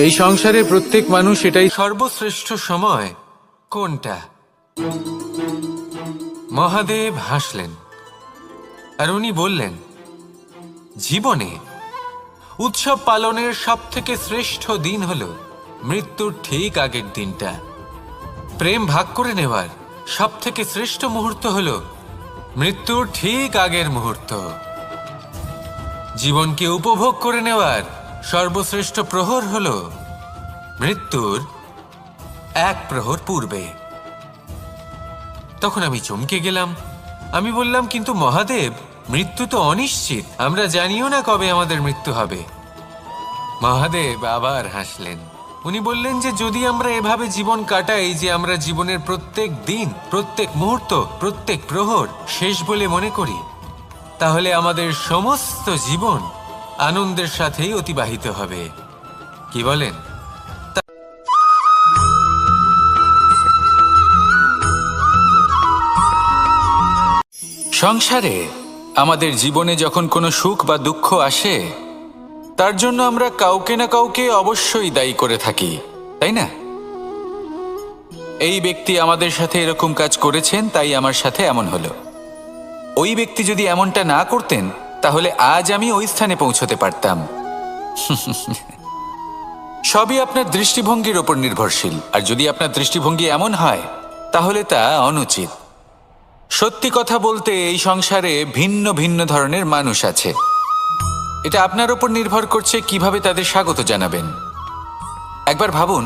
এই সংসারে প্রত্যেক মানুষ এটাই সর্বশ্রেষ্ঠ সময় কোনটা? মহাদেব হাসলেন আর উনি বললেন, জীবনে উৎসব পালনের সবথেকে শ্রেষ্ঠ দিন হলো মৃত্যুর ঠিক আগের দিনটা। প্রেম ভাগ করে নেওয়ার সবথেকে শ্রেষ্ঠ মুহূর্ত হলো মৃত্যুর ঠিক আগের মুহূর্ত। জীবনকে উপভোগ করে নেওয়ার সর্বশ্রেষ্ঠ প্রহর হলো মৃত্যুর এক প্রহর পূর্বে। তখন আমি চমকে গেলাম। আমি বললাম, কিন্তু মহাদেব, মৃত্যু তো অনিশ্চিত, আমরা জানিও না কবে আমাদের মৃত্যু হবে। মহাদেব আবার হাসলেন। উনি বললেন যে যদি আমরা এভাবে জীবন কাটাই যে আমরা জীবনের প্রত্যেক দিন, প্রত্যেক মুহূর্ত, প্রত্যেক প্রহর শেষ বলে মনে করি, তাহলে আমাদের সমস্ত জীবন আনন্দের সাথেই অতিবাহিত হবে। কি বলেন? সংসারে আমাদের জীবনে যখন কোনো সুখ বা দুঃখ আসে, তার জন্য আমরা কাউকে না কাউকে অবশ্যই দায়ী করে থাকি, তাই না? এই ব্যক্তি আমাদের সাথে এরকম কাজ করেছেন, তাই আমার সাথে এমন হলো। ওই ব্যক্তি যদি এমনটা না করতেন, তাহলে আজ আমি ওই স্থানে পৌঁছতে পারতাম। সবই আপনার দৃষ্টিভঙ্গির ওপর নির্ভরশীল, আর যদি আপনার দৃষ্টিভঙ্গি এমন হয়, তাহলে তা অনুচিত। সত্যি কথা বলতে, এই সংসারে ভিন্ন ভিন্ন ধরনের মানুষ আছে। এটা আপনার ওপর নির্ভর করছে কিভাবে তাদের স্বাগত জানাবেন। একবার ভাবুন,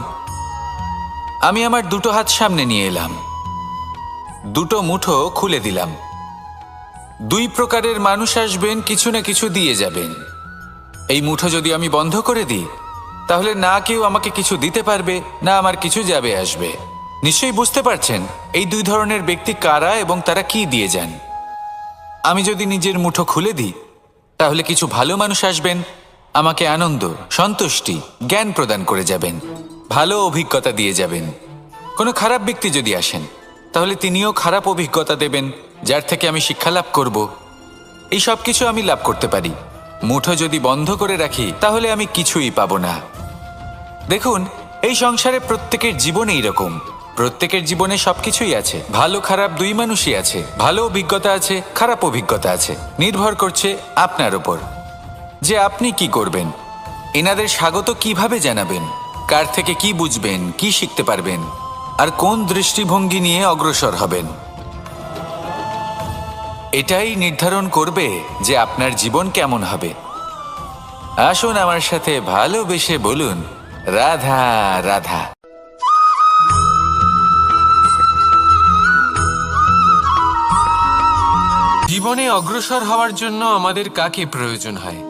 আমি আমার দুটো হাত সামনে নিয়ে এলাম, দুটো মুঠো খুলে দিলাম। দুই প্রকারের মানুষ আসবেন, কিছু না কিছু দিয়ে যাবেন। এই মুঠো যদি আমি বন্ধ করে দিই, তাহলে না কেউ আমাকে কিছু দিতে পারবে, না আমার কিছু যাবে আসবে। নিশ্চয়ই বুঝতে পারছেন এই দুই ধরনের ব্যক্তি কারা এবং তারা কি দিয়ে যান। আমি যদি নিজের মুঠো খুলে দিই, তাহলে কিছু ভালো মানুষ আসবেন, আমাকে আনন্দ, সন্তুষ্টি, জ্ঞান প্রদান করে যাবেন, ভালো অভিজ্ঞতা দিয়ে যাবেন। কোনো খারাপ ব্যক্তি যদি আসেন, তাহলে তিনিও খারাপ অভিজ্ঞতা দেবেন, যার থেকে আমি শিক্ষা লাভ করব। এই সব কিছু আমি লাভ করতে পারি। মুঠো যদি বন্ধ করে রাখি, তাহলে আমি কিছুই পাবো না। দেখুন, এই সংসারে প্রত্যেকের জীবনে এইরকম। প্রত্যেকের জীবনে সবকিছুই আছে, ভালো খারাপ দুই মানুষই আছে, ভালো অভিজ্ঞতা আছে, খারাপ অভিজ্ঞতা আছে। নির্ভর করছে আপনার ওপর যে আপনি কি করবেন, এনাদের স্বাগত কিভাবে জানাবেন, কার থেকে কি বুঝবেন, কি শিখতে পারবেন, আর কোন দৃষ্টিভঙ্গি নিয়ে অগ্রসর হবেন। এটাই নির্ধারণ করবে যে আপনার জীবন কেমন হবে। আসুন আমার সাথে ভালোবেসে বলুন, রাধা রাধা। জীবনে অগ্রসর হওয়ার জন্য আমাদের কাকে প্রয়োজন হয়?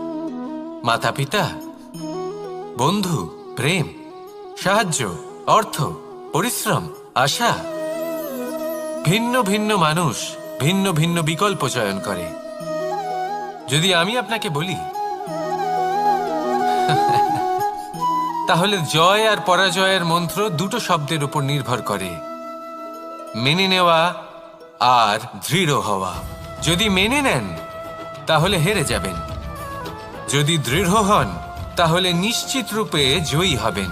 মাতা পিতা, বন্ধু, প্রেম, সাহায্য, অর্থ, পরিশ্রম, আশা। ভিন্ন ভিন্ন মানুষ ভিন্ন ভিন্ন বিকল্প চয়ন করে। যদি আমি আপনাকে বলি, তাহলে জয় আর পরাজয়ের মন্ত্র দুটো শব্দের উপর নির্ভর করে, মেনে নেওয়া আর দৃঢ় হওয়া। যদি মেনে নেন, তাহলে হেরে যাবেন। যদি দৃঢ় হন, তাহলে নিশ্চিত রূপে জয়ী হবেন।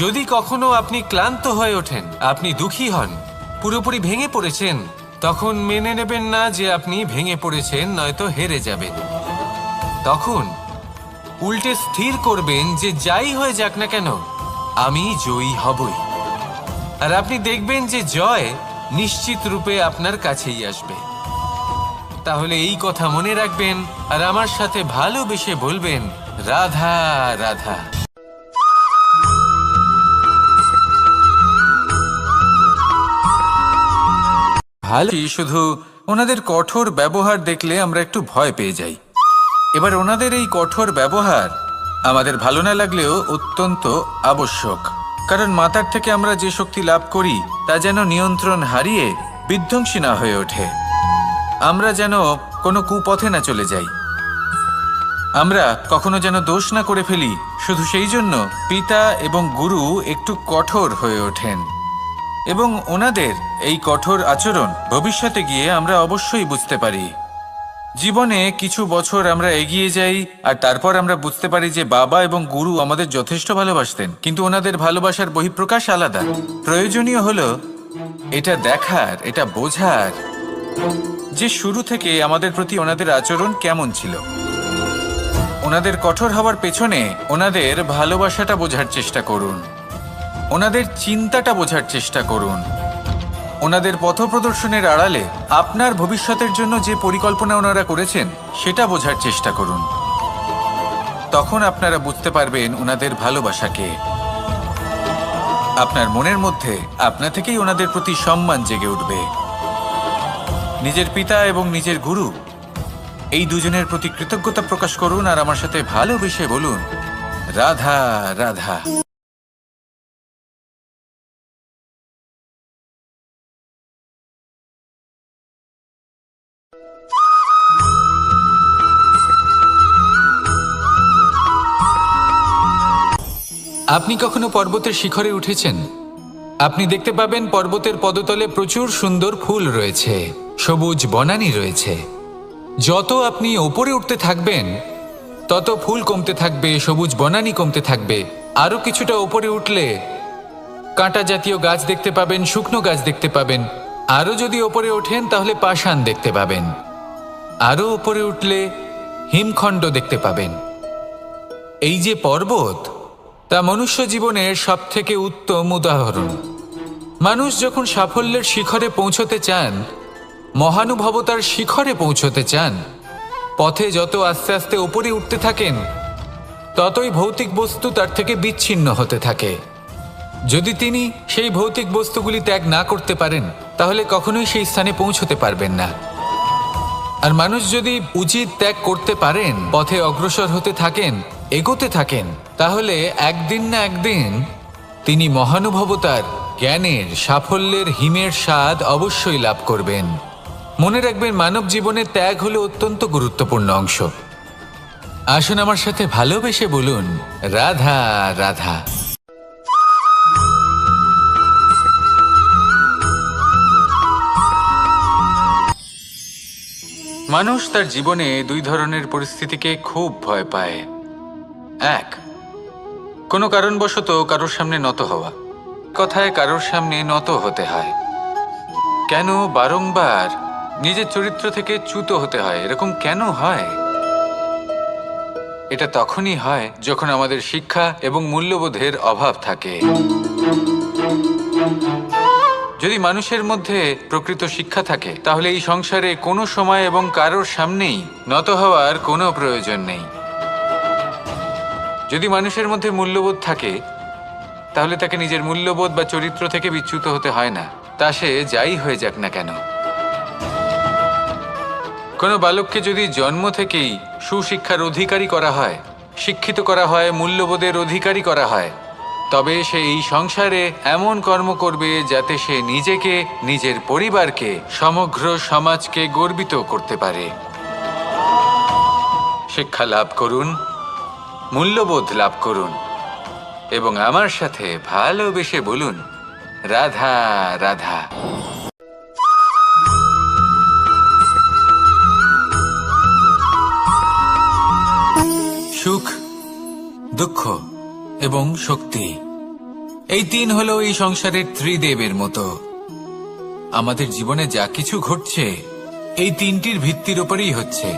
যদি কখনো আপনি ক্লান্ত হয়ে ওঠেন, আপনি দুঃখী হন, পুরোপুরি ভেঙে পড়েছেন, তখন মেনে নেবেন না যে আপনি ভেঙে পড়েছেন, নয়তো হেরে যাবেন। তখন উল্টে স্থির করবেন যে যাই হয়ে যাক না কেন, আমি জয়ী হবই। আর আপনি দেখবেন যে জয় নিশ্চিত রূপে আপনার কাছেই আসবে। তাহলে এই কথা মনে রাখবেন আর আমার সাথে ভালোবেসে বলবেন, রাধা রাধা। ভালো, শুধু ওনাদের কঠোর ব্যবহার দেখলে আমরা একটু ভয় পেয়ে যাই। এবার ওনাদের এই কঠোর ব্যবহার আমাদের ভালো না লাগলেও অত্যন্ত আবশ্যক, কারণ মাতার থেকে আমরা যে শক্তি লাভ করি তা যেন নিয়ন্ত্রণ হারিয়ে বিধ্বংসী না হয়ে ওঠে। আমরা যেন কোনো কুপথে না চলে যাই, আমরা কখনো যেন দোষ না করে ফেলি। শুধু সেই জন্য পিতা এবং গুরু একটু কঠোর হয়ে ওঠেন, এবং ওনাদের এই কঠোর আচরণ ভবিষ্যতে গিয়ে আমরা অবশ্যই বুঝতে পারি জীবনে কিছু বছর আমরা এগিয়ে যাই আর তারপর আমরা বুঝতে পারি যে বাবা এবং গুরু আমাদের যথেষ্ট ভালোবাসতেন, কিন্তু ওনাদের ভালোবাসার বহিঃপ্রকাশ আলাদা। প্রয়োজনীয় হলো এটা দেখার, এটা বোঝার যে শুরু থেকে আমাদের প্রতি ওনাদের আচরণ কেমন ছিল। ওনাদের কঠোর হওয়ার পেছনে ওনাদের ভালোবাসাটা বোঝার চেষ্টা করুন, ওনাদের চিন্তাটা বোঝার চেষ্টা করুন, ওনাদের পথপ্রদর্শনের আড়ালে আপনার ভবিষ্যতের জন্য যে পরিকল্পনা ওনারা করেছেন সেটা বোঝার চেষ্টা করুন। তখন আপনারা বুঝতে পারবেন ওনাদের ভালোবাসাকে। আপনার মনের মধ্যে আপনা থেকেই ওনাদের প্রতি সম্মান জেগে উঠবে। নিজের পিতা এবং নিজের গুরু এই দুজনের প্রতি কৃতজ্ঞতা প্রকাশ করুন আর আমার সাথে ভালোবেসে বলুন, রাধা রাধা। আপনি কখনো পর্বতের শিখরে উঠেছেন? আপনি দেখতে পাবেন পর্বতের পদতলে প্রচুর সুন্দর ফুল রয়েছে, সবুজ বনানী রয়েছে। যত আপনি ওপরে উঠতে থাকবেন তত ফুল কমতে থাকবে, সবুজ বনানী কমতে থাকবে। আরো কিছুটা ওপরে উঠলে কাঁটা জাতীয় গাছ দেখতে পাবেন, শুকনো গাছ দেখতে পাবেন। আরো যদি ওপরে ওঠেন তাহলে পাষাণ দেখতে পাবেন। আরো ওপরে উঠলে হিমখণ্ড দেখতে পাবেন। এই যে পর্বত, তা মনুষ্য জীবনের সবথেকে উত্তম উদাহরণ। মানুষ যখন সাফল্যের শিখরে পৌঁছতে চান, মহানুভবতার শিখরে পৌঁছতে চান, পথে যত আস্তে আস্তে উপরে উঠতে থাকেন ততই ভৌতিক বস্তু তার থেকে বিচ্ছিন্ন হতে থাকে। যদি তিনি সেই ভৌতিক বস্তুগুলি ত্যাগ না করতে পারেন তাহলে কখনোই সেই স্থানে পৌঁছতে পারবেন না। আর মানুষ যদি উচিত ত্যাগ করতে পারেন, পথে অগ্রসর হতে থাকেন, এগোতে থাকেন, তাহলে একদিন না একদিন তিনি মহানুভবতার, জ্ঞানের, সাফল্যের হিমের স্বাদ অবশ্যই লাভ করবেন। মনে রাখবেন, মানব জীবনে ত্যাগ হলো অত্যন্ত গুরুত্বপূর্ণ অংশ। আসুন আমার সাথে ভালোবেসে বলুন, রাধা রাধা। মানুষ তার জীবনে দুই ধরনের পরিস্থিতিকে খুব ভয় পায়। এক, কোনো কারণবশত কারোর সামনে নত হওয়া। কথায় কারোর সামনে নত হতে হয়। কেন বারংবার নিজের চরিত্র থেকে চ্যুত হতে হয়? এরকম কেন হয়? এটা তখনই হয় যখন আমাদের শিক্ষা এবং মূল্যবোধের অভাব থাকে। যদি মানুষের মধ্যে প্রকৃত শিক্ষা থাকে তাহলে এই সংসারে কোনো সময় এবং কারোর সামনেই নত হওয়ার কোনো প্রয়োজন নেই। যদি মানুষের মধ্যে মূল্যবোধ থাকে তাহলে তাকে নিজের মূল্যবোধ বা চরিত্র থেকে বিচ্যুত হতে হয় না, তা সে যাই হয়ে যাক না কেন। কোনো বালককে যদি জন্ম থেকেই সুশিক্ষার অধিকারী করা হয়, শিক্ষিত করা হয়, মূল্যবোধের অধিকারী করা হয়, তবে সে এই সংসারে এমন কর্ম করবে যাতে সে নিজেকে, নিজের পরিবারকে, সমগ্র সমাজকে গর্বিত করতে পারে। শিক্ষা লাভ করুন, মূল্যবোধ লাভ করুন এবং আমার সাথে ভালোবেসে বলুন, রাধা রাধা। সুখ, দুঃখ এবং শক্তি, এই তিন হলো এই সংসারের ত্রিদেবের মতো। আমাদের জীবনে যা কিছু ঘটছে এই তিনটির ভিত্তির উপরেই হচ্ছে।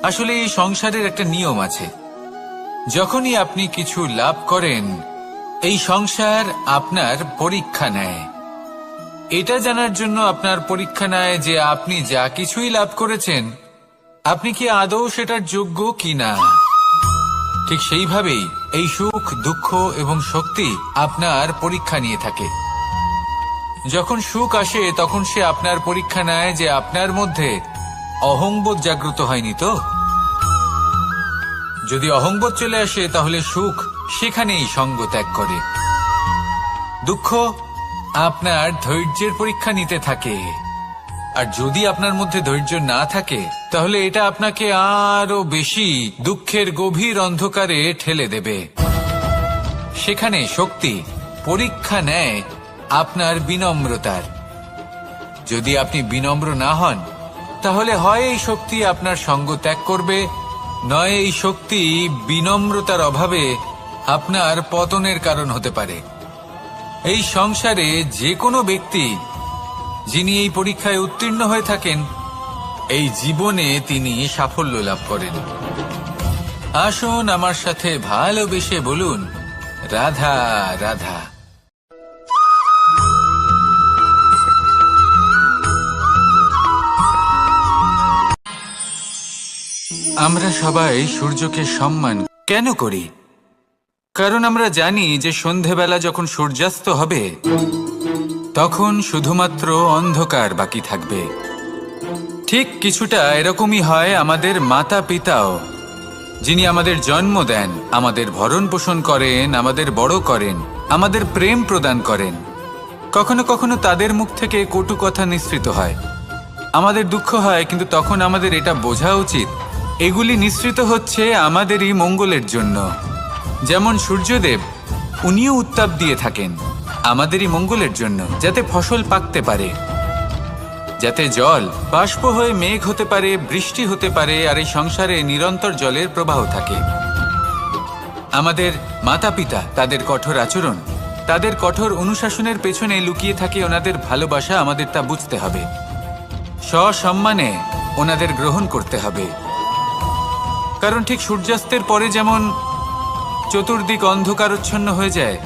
আসলে এই সংসারের একটা নিয়ম আছে, যখনই আপনি কিছু লাভ করেন এই সংসার আপনার পরীক্ষা নেয়। এটা জানার জন্য আপনার পরীক্ষা নেয় যে আপনি যা কিছুই লাভ করেছেন আপনি কি আদৌ সেটার যোগ্য কিনা। ঠিক সেইভাবেই এই সুখ, দুঃখ এবং শক্তি আপনার পরীক্ষা নিয়ে থাকে। যখন সুখ আসে তখন সে আপনার পরীক্ষা নেয় যে আপনার মধ্যে অহংবোধ জাগ্রত হয়নি তো। যদি অহংবোধ চলে আসে তাহলে সুখ সেখানেই সঙ্গ ত্যাগ করে। দুঃখ আপনার ধৈর্যের পরীক্ষা নিতে থাকে, আর যদি আপনার মধ্যে ধৈর্য না থাকে তাহলে এটা আপনাকে আরো বেশি দুঃখের গভীর অন্ধকারে ঠেলে দেবে। সেখানে শক্তি পরীক্ষা নেয় আপনার বিনম্রতার। যদি আপনি বিনম্র না হন তাহলে হয় এই শক্তি আপনার সঙ্গ ত্যাগ করবে, নয় এই শক্তি বিনম্রতার অভাবে আপনার পতনের কারণ হতে পারে। এই সংসারে যে কোনো ব্যক্তি যিনি এই পরীক্ষায় উত্তীর্ণ হয়ে থাকেন, এই জীবনে তিনি সাফল্য লাভ করেন। আসুন আমার সাথে ভালোবেসে বলুন, রাধা রাধা। আমরা সবাই সূর্যকে সম্মান কেন করি? কারণ আমরা জানি যে সন্ধেবেলা যখন সূর্যাস্ত হবে তখন শুধুমাত্র অন্ধকার বাকি থাকবে। ঠিক কিছুটা এরকমই হয় আমাদের মাতা পিতাও, যিনি আমাদের জন্ম দেন, আমাদের ভরণ পোষণ করেন, আমাদের বড় করেন, আমাদের প্রেম প্রদান করেন। কখনো কখনো তাদের মুখ থেকে কটু কথা নিঃসৃত হয়, আমাদের দুঃখ হয়, কিন্তু তখন আমাদের এটা বোঝা উচিত এগুলি নিঃসৃত হচ্ছে আমাদেরই মঙ্গলের জন্য। যেমন সূর্যদেব, উনিও উত্তাপ দিয়ে থাকেন আমাদেরই মঙ্গলের জন্য, যাতে ফসল পাকতে পারে, যাতে জল বাষ্প হয়ে মেঘ হতে পারে, বৃষ্টি হতে পারে, আর এই সংসারে নিরন্তর জলের প্রবাহ থাকে। আমাদের মাতা পিতা, তাদের কঠোর আচরণ, তাদের কঠোর অনুশাসনের পেছনে লুকিয়ে থাকে ওনাদের ভালোবাসা। আমাদের তা বুঝতে হবে, সসম্মানে ওনাদের গ্রহণ করতে হবে। কারণ ঠিক সূর্যাস্তের পরে যেমন চতুর্দিক অন্ধকারচ্ছন্ন হয়ে যায়,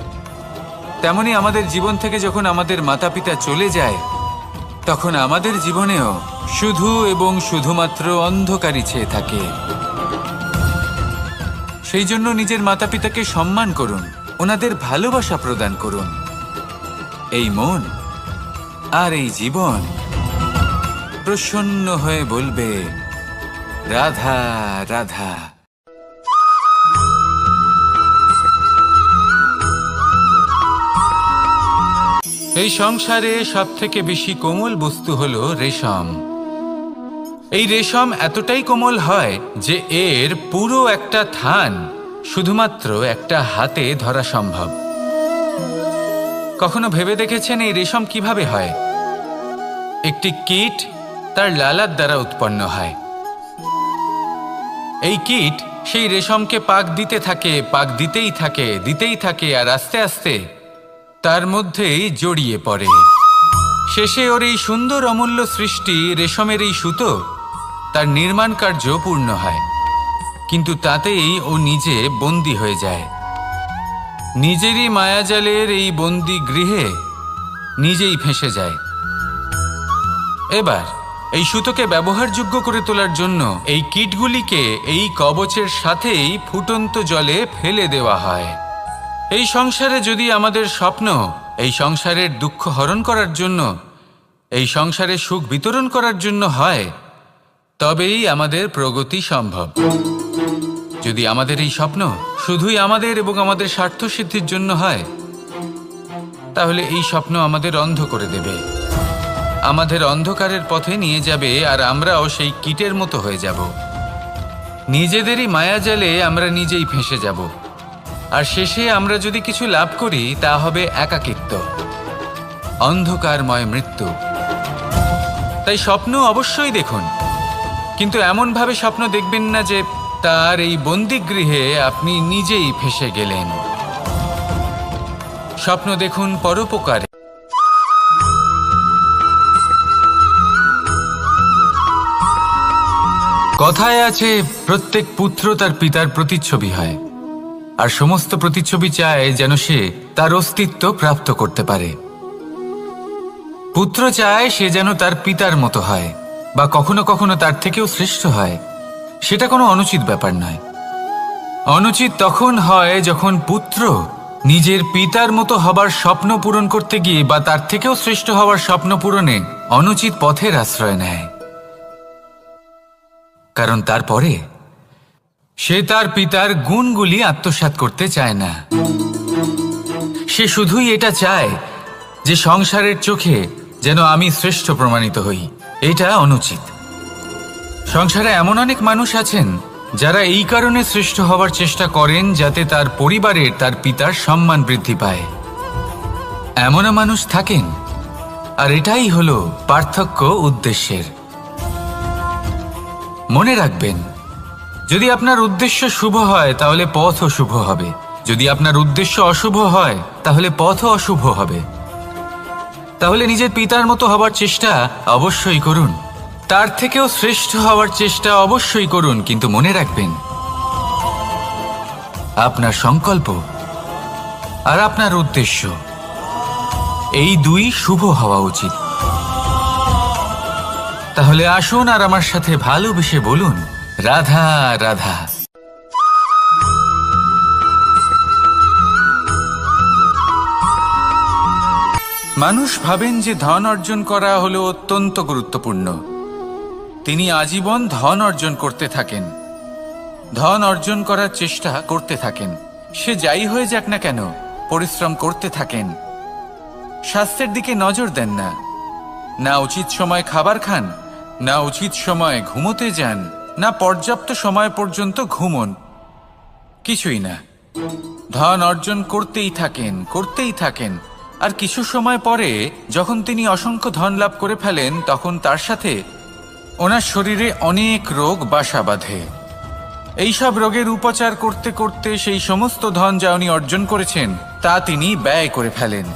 তেমনি আমাদের জীবন থেকে যখন আমাদের মাতা পিতা চলে যায় তখন আমাদের জীবনেও শুধু এবং শুধুমাত্র অন্ধকারই ছেয়ে থাকে। সেই জন্য নিজের মাতা পিতাকে সম্মান করুন, ওনাদের ভালোবাসা প্রদান করুন। এই মন আর এই জীবন প্রসন্ন হয়ে বলবে, রাধা রাধা। এই সংসারে সবথেকে বেশি কোমল বস্তু হলো রেশম। এই রেশম এতটাই কোমল হয় যে এর পুরো একটা থান শুধুমাত্র একটা হাতে ধরা সম্ভব। কখনো ভেবে দেখেছেন এই রেশম কিভাবে হয়? একটি কীট তার লালার দ্বারা উৎপন্ন হয়। এই কীট সেই রেশমকে পাক দিতে থাকে, পাক দিতেই থাকে, আর আস্তে আস্তে তার মধ্যেই জড়িয়ে পড়ে। শেষে ওর এই সুন্দর অমূল্য সৃষ্টি রেশমের এই সুতো, তার নির্মাণ কার্য পূর্ণ হয়, কিন্তু তাতেই ও নিজে বন্দী হয়ে যায়। নিজেরই মায়াজালের এই বন্দী গৃহে নিজেই ফেঁসে যায়। এবার এই সুতোকে ব্যবহারযোগ্য করে তোলার জন্য এই কীটগুলিকে এই কবচের সাথেই ফুটন্ত জলে ফেলে দেওয়া হয়। এই সংসারে যদি আমাদের স্বপ্ন এই সংসারের দুঃখ হরণ করার জন্য, এই সংসারে সুখ বিতরণ করার জন্য হয়, তবেই আমাদের প্রগতি সম্ভব। যদি আমাদের এই স্বপ্ন শুধুই আমাদের এবং আমাদের স্বার্থ সিদ্ধির জন্য হয়, তাহলে এই স্বপ্ন আমাদের অন্ধ করে দেবে, আমাদের অন্ধকারের পথে নিয়ে যাবে, আর আমরাও সেই কীটের মতো হয়ে যাব। নিজেদেরই মায়াজালে আমরা নিজেই ফেঁসে যাব, আর শেষে আমরা যদি কিছু লাভ করি তা হবে একাকিত্ব, অন্ধকারময় মৃত্যু। তাই স্বপ্ন অবশ্যই দেখুন, কিন্তু এমনভাবে স্বপ্ন দেখবেন না যে তার এই বন্দিগৃহে আপনি নিজেই ফেঁসে গেলেন। স্বপ্ন দেখুন পরোপকারে। কথায় আছে, প্রত্যেক পুত্র তার পিতার প্রতিচ্ছবি হয়, আর সমস্ত প্রতিচ্ছবি চায় যেন সে তার অস্তিত্ব প্রাপ্ত করতে পারে। পুত্র চায় সে যেন তার পিতার মতো হয়, বা কখনো কখনো তার থেকেও শ্রেষ্ঠ হয়। সেটা কোনো অনুচিত ব্যাপার নয়। অনুচিত তখন হয় যখন পুত্র নিজের পিতার মতো হবার স্বপ্ন পূরণ করতে গিয়ে বা তার থেকেও শ্রেষ্ঠ হওয়ার স্বপ্ন পূরণে অনুচিত পথের আশ্রয় নেয়। কারণ তারপরে সে তার পিতার গুণগুলি আত্মসাৎ করতে চায় না। সে শুধুই এটা চায় যে সংসারের চোখে যেন আমি শ্রেষ্ঠ প্রমাণিত হই। এটা অনুচিত। সংসারে এমন অনেক মানুষ আছেন যারা এই কারণে শ্রেষ্ঠ হওয়ার চেষ্টা করেন যাতে তার পরিবারের, তার পিতার সম্মান বৃদ্ধি পায়। এমনও মানুষ থাকেন, আর এটাই হলো পার্থক্য উদ্দেশ্যের। মনে রাখবেন, যদি আপনার উদ্দেশ্য শুভ হয় তাহলে পথও শুভ হবে, যদি আপনার উদ্দেশ্য অশুভ হয় তাহলে পথও অশুভ হবে। তাহলে নিজের পিতার মতো হবার চেষ্টা অবশ্যই করুন, তার থেকেও শ্রেষ্ঠ হওয়ার চেষ্টা অবশ্যই করুন, কিন্তু মনে রাখবেন আপনার সংকল্প আর আপনার উদ্দেশ্য এই দুই শুভ হওয়া উচিত। তাহলে আসুন আর আমার সাথে ভালোবেসে বলুন, রাধা রাধা। মানুষ ভাবেন যে ধন অর্জন করা হলো অত্যন্ত গুরুত্বপূর্ণ। তিনি আজীবন ধন অর্জন করতে থাকেন, ধন অর্জন করার চেষ্টা করতে থাকেন। সে যাই হয়ে যাক না কেন, পরিশ্রম করতে থাকেন। স্বাস্থ্যের দিকে নজর দেন না, না উচিত সময় খাবার খান, না উচিত সময় ঘুমোতে যান, না পর্যাপ্ত সময় পর্যন্ত ঘুমন, কিছুই না। ধন অর্জন করতেই থাকেন, করতেই থাকেন। আর কিছু সময় পরে যখন তিনি অসংখ্য ধন লাভ করে ফেলেন, তখন তার সাথে ওনার শরীরে অনেক রোগ বাসা বাঁধে। এইসব রোগের উপচার করতে করতে সেই সমস্ত ধন যা উনি অর্জন করেছেন তা তিনি ব্যয় করে ফেলেন।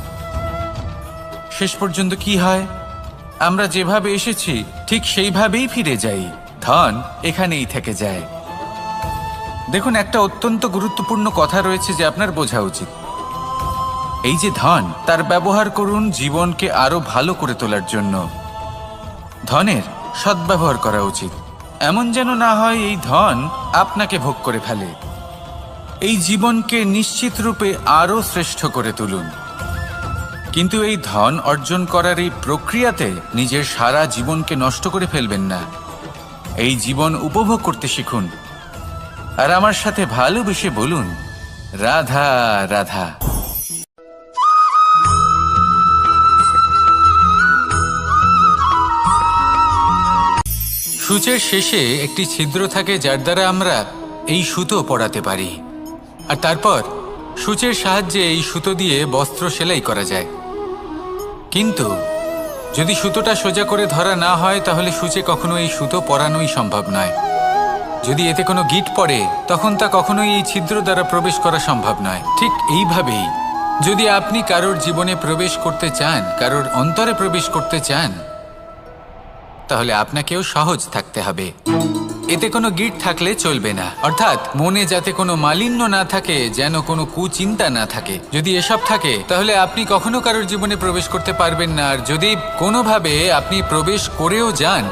শেষ পর্যন্ত কি হয়? আমরা যেভাবে এসেছি ঠিক সেইভাবেই ফিরে যাই, ধন এখানেই থেকে যায়। দেখুন, একটা অত্যন্ত গুরুত্বপূর্ণ কথা রয়েছে যে আপনার বোঝা উচিত। এই যে ধন, তার ব্যবহার করুন জীবনকে আরো ভালো করে তোলার জন্য। ধনের সদ্ব্যবহার করা উচিত, এমন যেন না হয় এই ধন আপনাকে ভোগ করে ফেলে। এই জীবনকে নিশ্চিত রূপে আরো শ্রেষ্ঠ করে তুলুন, কিন্তু এই ধন অর্জন করার এই প্রক্রিয়াতে নিজের সারা জীবনকে নষ্ট করে ফেলবেন না। এই জীবন উপভোগ করতে শিখুন আর আমার সাথে ভালোবেসে বলুন, রাধা রাধা। সূচের শেষে একটি ছিদ্র থাকে যার দ্বারা আমরা এই সুতো পরাতে পারি, আর তারপর সূচের সাহায্যে এই সুতো দিয়ে বস্ত্র সেলাই করা যায়। কিন্তু যদি সুতোটা সোজা করে ধরা না হয় তাহলে সূচে কখনো এই সুতো পরানোই সম্ভব নয়। যদি এতে কোনো গিঁট পড়ে তখন তা কখনোই এই ছিদ্র দ্বারা প্রবেশ করা সম্ভব নয়। ঠিক এইভাবেই যদি আপনি কারোর জীবনে প্রবেশ করতে চান, কারোর অন্তরে প্রবেশ করতে চান, তাহলে আপনাকেও সহজ থাকতে হবে। এতে কোনো গিঁট থাকলে চলবে না, অর্থাৎ মনে যাতে কোনো মালিন্য না থাকে, যেন কোনো কুচিন্তা না থাকে। যদি এসব থাকে তাহলে আপনি কখনো কারোর জীবনে প্রবেশ করতে পারবেন না। আর যদি কোনোভাবে আপনি প্রবেশ করেও যান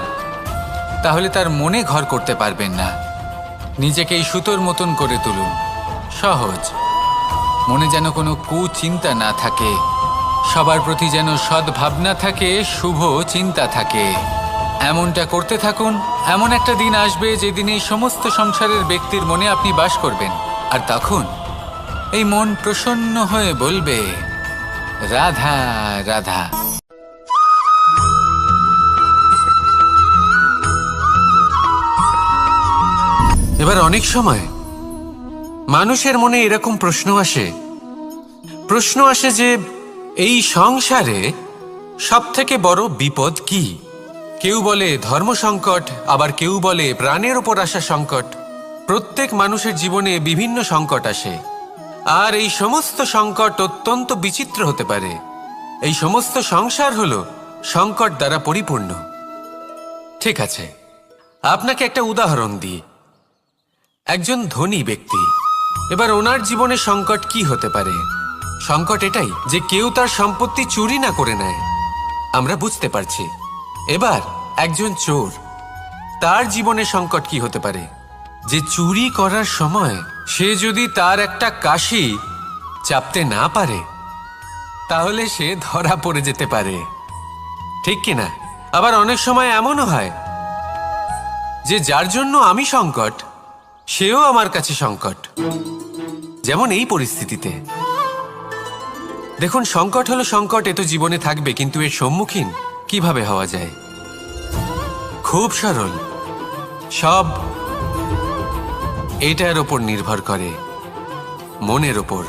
তাহলে তার মনে ঘর করতে পারবেন না। নিজেকে এই সুতোর মতন করে তুলুন, সহজ। মনে যেন কোনো কুচিন্তা না থাকে, সবার প্রতি যেন সদ্ভাবনা থাকে, শুভ চিন্তা থাকে। এমনটা করতে থাকুন। এমন একটা দিন আসবে যেদিন এই সমস্ত সংসারের ব্যক্তির মনে আপনি বাস করবেন, আর তখন এই মন প্রসন্ন হয়ে বলবে, রাধা রাধা। এবার অনেক সময় মানুষের মনে এরকম প্রশ্ন আসে যে এই সংসারে সবথেকে বড় বিপদ কি? কেউ বলে ধর্ম সংকট, আবার কেউ বলে প্রাণের ওপর আসা সংকট। প্রত্যেক মানুষের জীবনে বিভিন্ন সংকট আসে, আর এই সমস্ত সংকট অত্যন্ত বিচিত্র হতে পারে। এই সমস্ত সংসার হলো সংকট দ্বারা পরিপূর্ণ। ঠিক আছে, আপনাকে একটা উদাহরণ দিই। একজন ধনী ব্যক্তি, এবার ওনার জীবনে সংকট কি হতে পারে? সংকট এটাই যে কেউ তার সম্পত্তি চুরি না করে নেয়, আমরা বুঝতে পারছি। এবার একজন চোর, তার জীবনে সংকট কি হতে পারে? যে চুরি করার সময় সে যদি তার একটা কাশি চাপতে না পারে তাহলে সে ধরা পড়ে যেতে পারে, ঠিক কিনা? আবার অনেক সময় এমনও হয় যে যার জন্য আমি সংকট, সেও আমার কাছে সংকট। যেমন এই পরিস্থিতিতে দেখুন, সংকট হলো সংকট, এ তো জীবনে থাকবে, কিন্তু এর সম্মুখীন কিভাবে হওয়া যায়? খুব সরল। সব এটার ওপর নির্ভর করে, মনের ওপর।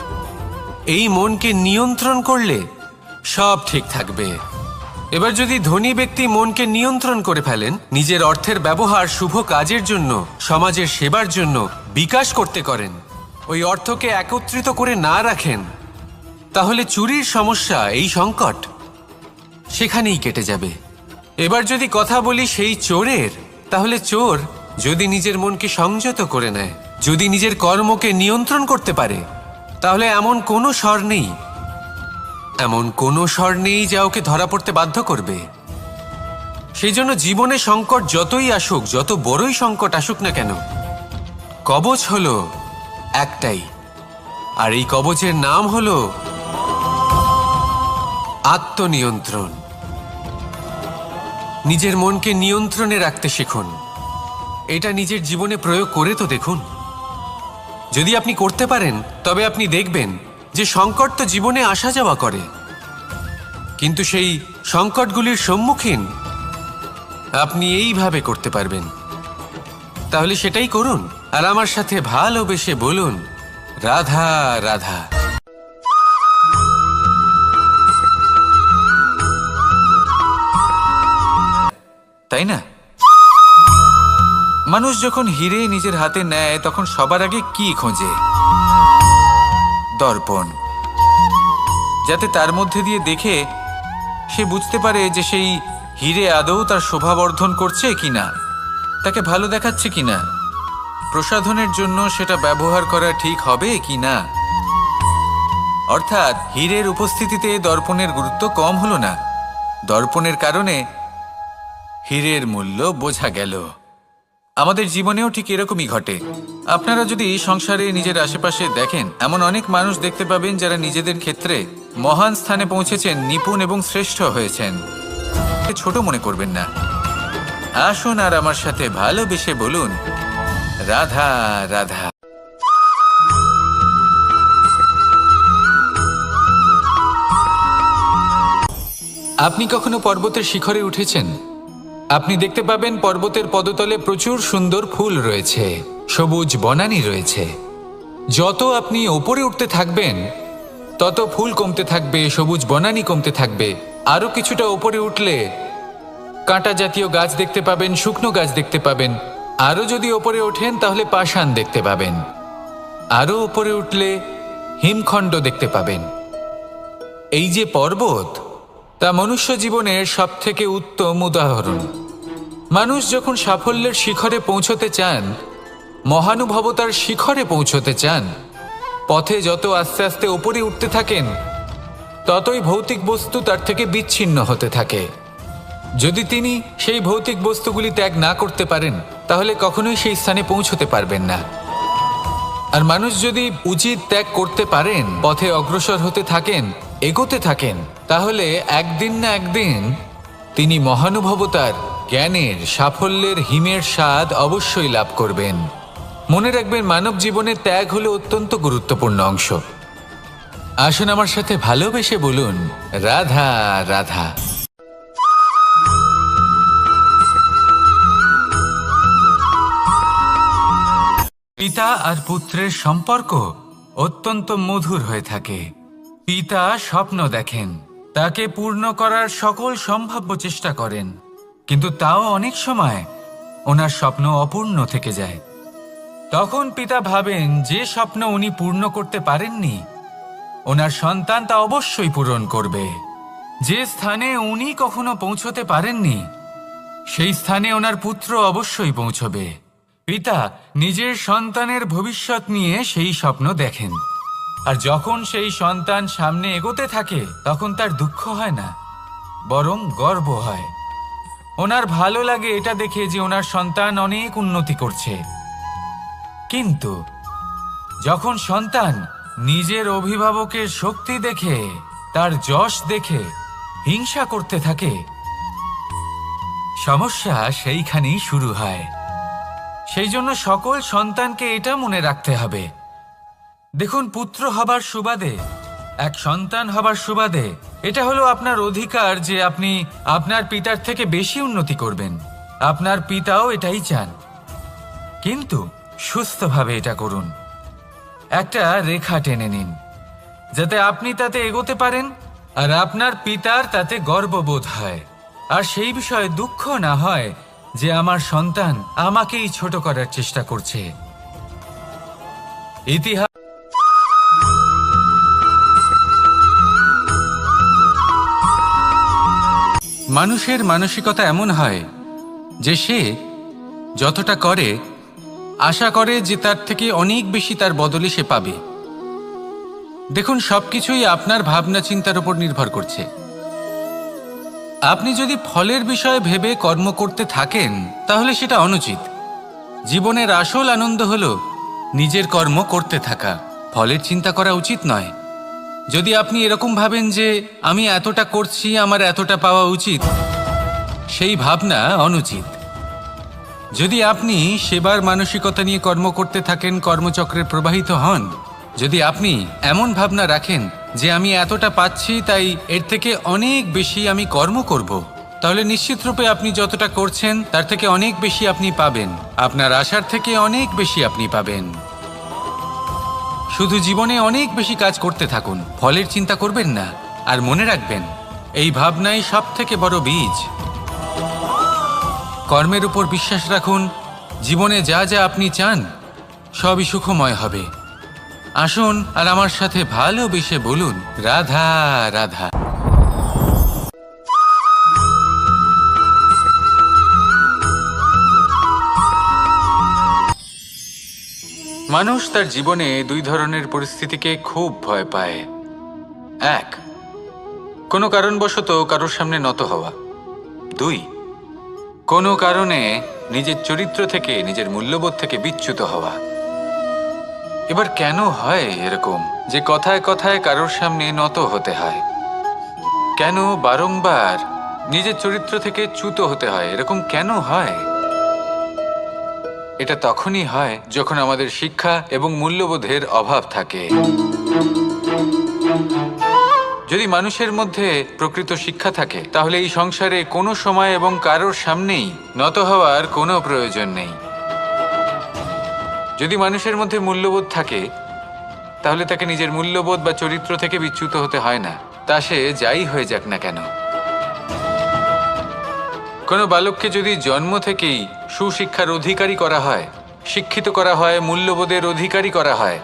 এই মনকে নিয়ন্ত্রণ করলে সব ঠিক থাকবে। এবার যদি ধনী ব্যক্তি মনকে নিয়ন্ত্রণ করে ফেলেন, নিজের অর্থের ব্যবহার শুভ কাজের জন্য, সমাজের সেবার জন্য বিকাশ করতে করেন, ওই অর্থকে একত্রিত করে না রাখেন, তাহলে চুরির সমস্যা, এই সংকট সেখানেই কেটে যাবে। এবার যদি কথা বলি সেই চোরের, তাহলে চোর যদি নিজের মনকে সংযত করে নেয়, যদি নিজের কর্মকে নিয়ন্ত্রণ করতে পারে, তাহলে এমন কোনো স্বর নেই, এমন কোনো স্বর নেই যা ওকে ধরা পড়তে বাধ্য করবে। সেই জন্য জীবনে সংকট যতই আসুক, যত বড়ই সংকট আসুক না কেন, কবচ হলো একটাই, আর এই কবচের নাম হলো আত্মনিয়ন্ত্রণ। নিজের মনকে নিয়ন্ত্রণে রাখতে শিখুন। এটা নিজের জীবনে প্রয়োগ করে তো দেখুন। যদি আপনি করতে পারেন তবে আপনি দেখবেন যে সংকট তো জীবনে আসা যাওয়া করে, কিন্তু সেই সংকটগুলির সম্মুখীন আপনি এইভাবে করতে পারবেন। তাহলে সেটাই করুন, আর আমার সাথে ভালোবেসে বলুন, রাধা রাধা। তাই না? মানুষ যখন হিরে নিজের হাতে নেয় তখন সবার আগে কি খোঁজে? দর্পণ, যাতে তার মধ্যে দিয়ে দেখে সে বুঝতে পারে যে সেই হিরে আদৌ তার শোভাবর্ধন করছে কিনা, তাকে ভালো দেখাচ্ছে কিনা, প্রসাধনের জন্য সেটা ব্যবহার করা ঠিক হবে কিনা। অর্থাৎ হীরের উপস্থিতিতে দর্পণের গুরুত্ব কম হলো না, দর্পণের কারণে হীরের মূল্য বোঝা গেল। আমাদের জীবনেও ঠিক এরকমই ঘটে। আপনারা যদি সংসারে নিজের আশেপাশে দেখেন, এমন অনেক মানুষ দেখতে পাবেন যারা নিজেদের ক্ষেত্রে মহান স্থানে পৌঁছেছেন, নিপুণ এবং শ্রেষ্ঠ হয়েছেন। ছোট মনে করবেন না। আসুন আর আমার সাথে ভালোবেসে বলুন, রাধা রাধা। আপনি কখনো পর্বতের শিখরে উঠেছেন? আপনি দেখতে পাবেন পর্বতের পদতলে প্রচুর সুন্দর ফুল রয়েছে, সবুজ বনানী রয়েছে। যত আপনি ওপরে উঠতে থাকবেন তত ফুল কমতে থাকবে, সবুজ বনানী কমতে থাকবে। আরও কিছুটা ওপরে উঠলে কাঁটা জাতীয় গাছ দেখতে পাবেন, শুকনো গাছ দেখতে পাবেন। আরও যদি ওপরে ওঠেন তাহলে পাষাণ দেখতে পাবেন। আরও ওপরে উঠলে হিমখণ্ড দেখতে পাবেন। এই যে পর্বত, তা মনুষ্য জীবনের সবথেকে উত্তম উদাহরণ। মানুষ যখন সাফল্যের শিখরে পৌঁছতে চান, মহানুভবতার শিখরে পৌঁছতে চান, পথে যত আস্তে আস্তে উপরে উঠতে থাকেন ততই ভৌতিক বস্তু তার থেকে বিচ্ছিন্ন হতে থাকে। যদি তিনি সেই ভৌতিক বস্তুগুলি ত্যাগ না করতে পারেন তাহলে কখনোই সেই স্থানে পৌঁছতে পারবেন না। আর মানুষ যদি উচিত ত্যাগ করতে পারেন, পথে অগ্রসর হতে থাকেন, এগোতে থাকেন, তাহলে একদিন না একদিন তিনি মহানুভবতার, জ্ঞানের, সাফল্যের হিমের স্বাদ অবশ্যই লাভ করবেন। মনে রাখবেন, মানব জীবনে ত্যাগ হলো অত্যন্ত গুরুত্বপূর্ণ অংশ। আসুন আমার সাথে ভালোবেসে বলুন, রাধা রাধা। পিতা আর পুত্রের সম্পর্ক অত্যন্ত মধুর হয়ে থাকে। পিতা স্বপ্ন দেখেন, তাকে পূর্ণ করার সকল সম্ভাব্য চেষ্টা করেন, কিন্তু তাও অনেক সময় ওনার স্বপ্ন অপূর্ণ থেকে যায়। তখন পিতা ভাবেন যে স্বপ্ন উনি পূর্ণ করতে পারেননি, ওনার সন্তান তা অবশ্যই পূরণ করবে। যে স্থানে উনি কখনো পৌঁছতে পারেননি, সেই স্থানে ওনার পুত্র অবশ্যই পৌঁছবে। পিতা নিজের সন্তানের ভবিষ্যৎ নিয়ে সেই স্বপ্ন দেখেন, আর যখন সেই সন্তান সামনে এগোতে থাকে তখন তার দুঃখ হয় না, বরং গর্ব হয়। ওনার ভালো লাগে এটা দেখে যে ওনার সন্তান অনেক উন্নতি করছে। কিন্তু যখন সন্তান নিজের অভিভাবকের শক্তি দেখে, তার যশ দেখে হিংসা করতে থাকে, সমস্যা সেইখানেই শুরু হয়। সেই জন্য সকল সন্তানকে এটা মনে রাখতে হবে, দেখুন, পুত্র হবার সুবাদে, এক সন্তান হবার সুবাদে এটা হলো আপনার অধিকার যে আপনি আপনার পিতার থেকে বেশি উন্নতি করবেন। আপনার পিতাও এটাই চান, কিন্তু সুস্থভাবে এটা করুন। একটা রেখা টেনে নিন যাতে আপনি তাতে এগোতে পারেন, আর আপনার পিতার তাতে গর্ববোধ হয়, আর সেই বিষয়ে দুঃখ না হয় যে আমার সন্তান আমাকেই ছোট করার চেষ্টা করছে। ইতিহাস মানুষের মানসিকতা এমন হয় যে সে যতটা করে আশা করে যে তার থেকে অনেক বেশি তার বদলে সে পাবে। দেখুন, সবকিছুই আপনার ভাবনা চিন্তার উপর নির্ভর করছে। আপনি যদি ফলের বিষয়ে ভেবে কর্ম করতে থাকেন তাহলে সেটা অনুচিত। জীবনের আসল আনন্দ হলো নিজের কর্ম করতে থাকা, ফলের চিন্তা করা উচিত নয়। যদি আপনি এরকম ভাবেন যে আমি এতটা করছি, আমার এতটা পাওয়া উচিত, সেই ভাবনা অনুচিত। যদি আপনি সেবার মানসিকতা নিয়ে কর্ম করতে থাকেন, কর্মচক্রে প্রবাহিত হন, যদি আপনি এমন ভাবনা রাখেন যে আমি এতটা পাচ্ছি তাই এর থেকে অনেক বেশি আমি কর্ম করব, তাহলে নিশ্চিতরূপে আপনি যতটা করছেন তার থেকে অনেক বেশি আপনি পাবেন। আপনার আশার থেকে অনেক বেশি আপনি পাবেন। শুধু জীবনে অনেক বেশি কাজ করতে থাকুন, ফলের চিন্তা করবেন না। আর মনে রাখবেন, এই ভাবনাই সব থেকে বড় বীজ। কর্মের উপর বিশ্বাস রাখুন। জীবনে যা যা আপনি চান সবই সুখময় হবে। আসুন আর আমার সাথে ভালোবেসে বলুন, রাধা রাধা। মানুষ তার জীবনে দুই ধরনের পরিস্থিতিকে খুব ভয় পায়। এক, কোনো কারণবশত কারোর সামনে নত হওয়া। দুই, কোনো কারণে নিজের চরিত্র থেকে, নিজের মূল্যবোধ থেকে বিচ্যুত হওয়া। এবার কেন হয় এরকম যে কথায় কথায় কারোর সামনে নত হতে হয়? কেন বারংবার নিজের চরিত্র থেকে চ্যুত হতে হয়? এরকম কেন হয়? এটা তখনই হয় যখন আমাদের শিক্ষা এবং মূল্যবোধের অভাব থাকে। যদি মানুষের মধ্যে প্রকৃত শিক্ষা থাকে তাহলে এই সংসারে কোনো সময় এবং কারোর সামনেই নত হওয়ার কোনো প্রয়োজন নেই। যদি মানুষের মধ্যে মূল্যবোধ থাকে তাহলে তাকে নিজের মূল্যবোধ বা চরিত্র থেকে বিচ্যুত হতে হয় না, তা সে যাই হয়ে যাক না কেন। কোনো বালককে যদি জন্ম থেকেই সুশিক্ষার অধিকারী করা হয়, শিক্ষিত করা হয়, মূল্যবোধের অধিকারী করা হয়,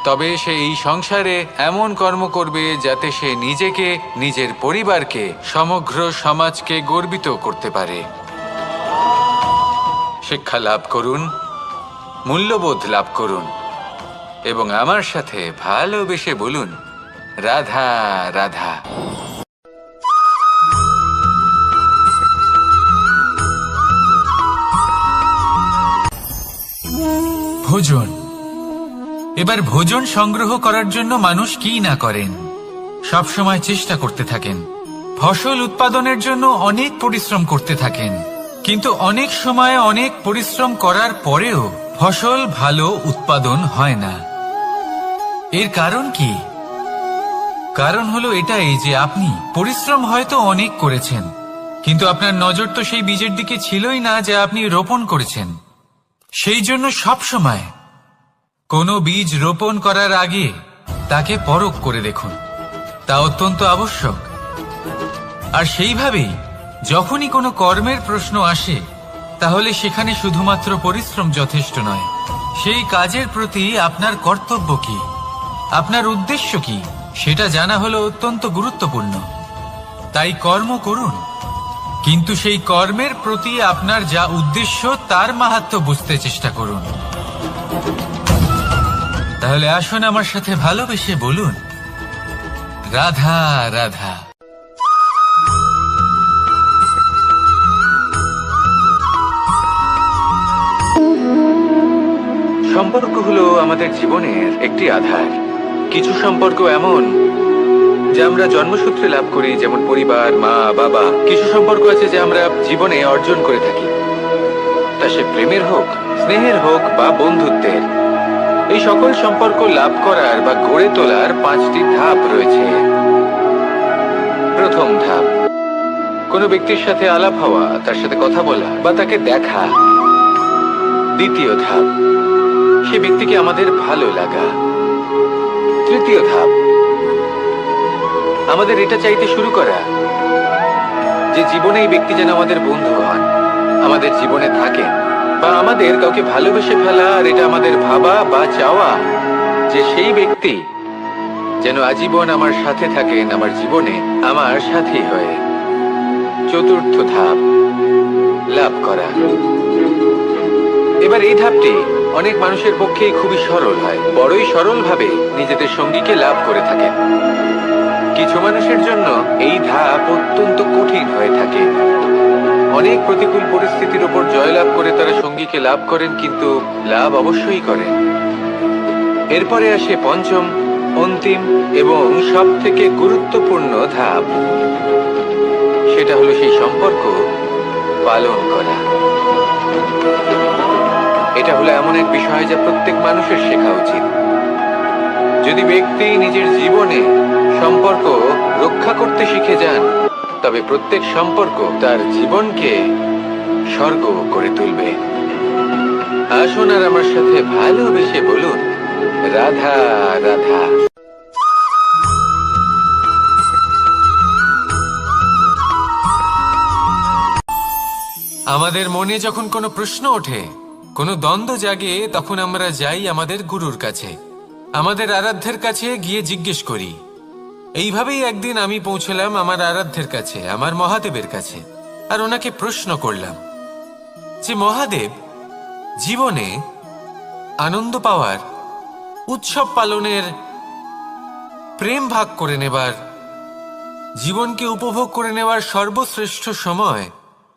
তবে সে এই সংসারে এমন কর্ম করবে যাতে সে নিজেকে, নিজের পরিবারকে, সমগ্র সমাজকে গর্বিত করতে পারে। শিক্ষা লাভ করুন, মূল্যবোধ লাভ করুন এবং আমার সাথে ভালোবেসে বলুন, রাধা রাধা। ভোজন। এবার ভোজন সংগ্রহ করার জন্য মানুষ কি না করেন, সব সময় চেষ্টা করতে থাকেন। ফসল উৎপাদনের জন্য অনেক পরিশ্রম করতে থাকেন, কিন্তু অনেক সময় অনেক পরিশ্রম করার পরেও ফসল ভালো উৎপাদন হয় না। এর কারণ কি? কারণ হলো এটাই যে আপনি পরিশ্রম হয়তো অনেক করেছেন, কিন্তু আপনার নজর তো সেই বীজের দিকে ছিলই না যা আপনি রোপণ করেছেন। সেই জন্য সব সময় কোনো বীজ রোপণ করার আগে তাকে পরখ করে দেখুন, তা অত্যন্ত আবশ্যক। আর সেইভাবেই যখনই কোনো কর্মের প্রশ্ন আসে তাহলে সেখানে শুধুমাত্র পরিশ্রম যথেষ্ট নয়, সেই কাজের প্রতি আপনার কর্তব্য কি, আপনার উদ্দেশ্য কি, সেটা জানা হলো অত্যন্ত গুরুত্বপূর্ণ। তাই কর্ম করুন, কিন্তু সেই কর্মের প্রতি আপনার যা উদ্দেশ্য তার মাহাত্ম্য বুঝতে চেষ্টা করুন। তাহলে আসুন আমার সাথে ভালোবেসে বলুন, রাধা রাধা। সম্পর্ক হলো আমাদের জীবনের একটি আধার। কিছু সম্পর্ক এমন যা আমরা জন্মসূত্রে লাভ করি, যেমন পরিবার, মা, বাবা। কিছু সম্পর্ক আছে যা আমরা জীবনে অর্জন করে থাকি, তা সে প্রেমের হোক, স্নেহের হোক বা বন্ধুত্বের। এই সকল সম্পর্ক লাভ করার বা গড়ে তোলার 5টি ধাপ রয়েছে। প্রথম ধাপ, কোনো ব্যক্তির সাথে আলাপ হওয়া, তার সাথে কথা বলা বা তাকে দেখা। দ্বিতীয় ধাপ, সে ব্যক্তিকে আমাদের ভালো লাগা। তৃতীয় ধাপ, আমাদের এটা চাইতে শুরু করা যে জীবনে এই ব্যক্তি যেন আমাদের বন্ধু হন, আমাদের জীবনে থাকেন, বা আমাদের কাউকে ভালোবেসে ফেলা, আর এটা আমাদের ভাবা বা চাওয়া যে সেই ব্যক্তি যেন আজীবন আমার সাথে থাকেন, আমার জীবনে আমার সাথী হয়ে। চতুর্থ ধাপ, লাভ করা। এবার এই ধাপটি অনেক মানুষের পক্ষেই খুবই সরল হয়, বড়ই সরলভাবে নিজেদের সঙ্গীকে লাভ করে থাকেন। কিছু মানুষের জন্য এই ধাপ অত্যন্ত কঠিন হয়ে থাকে। অনেক প্রতিকূল পরিস্থিতির উপর জয়লাভ করে তারা সঙ্গীকে লাভ করেন, কিন্তু লাভ অবশ্যই করেন। এরপরে আসে পঞ্চম, অন্তিম এবং সব থেকে গুরুত্বপূর্ণ ধাপ। সেটা হলো সেই সম্পর্ক পালন করা। এটা হলো এমন এক বিষয় যা প্রত্যেক মানুষের শেখা উচিত। যদি ব্যক্তি নিজের জীবনে সম্পর্ক রক্ষা করতে শিখে যান, তবে প্রত্যেক সম্পর্ক তার জীবনকে স্বর্গ করে তুলবে। আসুন আর আমার সাথে ভালোবেসে বলুন, রাধা রাধা। আমাদের মনে যখন কোনো প্রশ্ন ওঠে, কোনো দ্বন্দ্ব জাগে, তখন আমরা যাই আমাদের গুরুর কাছে, আমাদের আরাধ্যের কাছে গিয়ে জিজ্ঞেস করি। এইভাবেই একদিন আমি পৌঁছলাম আমার আরাধ্যের কাছে, আমার মহাদেবের কাছে, আর ওনাকে প্রশ্ন করলাম যে মহাদেব, জীবনে আনন্দ পাওয়ার, উৎসব পালনের, প্রেম ভাগ করে নেবার, জীবনকে উপভোগ করে নেওয়ার সর্বশ্রেষ্ঠ সময়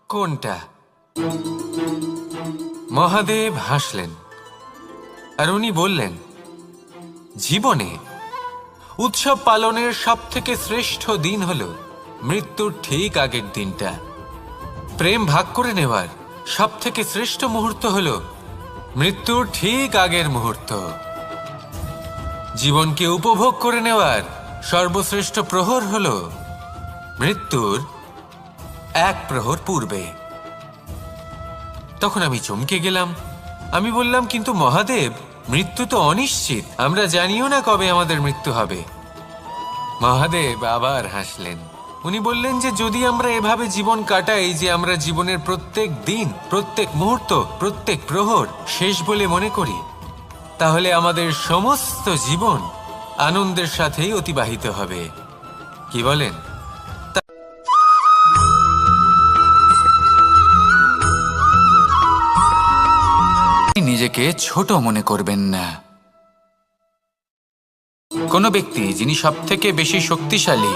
কোনটা? মহাদেব হাসলেন আর উনি বললেন, জীবনে উৎসব পালনের সব থেকে শ্রেষ্ঠ দিন হল মৃত্যুর ঠিক আগের দিনটা। প্রেম ভাগ করে নেওয়ার সব থেকে শ্রেষ্ঠ মুহূর্ত হল মৃত্যুর ঠিক আগের মুহূর্ত। জীবনকে উপভোগ করে নেওয়ার সর্বশ্রেষ্ঠ প্রহর হল মৃত্যুর এক প্রহর পূর্বে। তখন আমি চমকে গেলাম। আমি বললাম, কিন্তু মহাদেব, মৃত্যু তো অনিশ্চিত, আমরা জানিও না কবে আমাদের মৃত্যু হবে। মহাদেব আবার হাসলেন। উনি বললেন যে যদি আমরা এভাবে জীবন কাটাই যে আমরা জীবনের প্রত্যেক দিন, প্রত্যেক মুহূর্ত, প্রত্যেক প্রহর শেষ বলে মনে করি, তাহলে আমাদের সমস্ত জীবন আনন্দের সাথেই অতিবাহিত হবে। কি বলেন? নিজেকে ছোট মনে করবেন না। কোনো ব্যক্তি যিনি সব থেকে বেশি শক্তিশালী,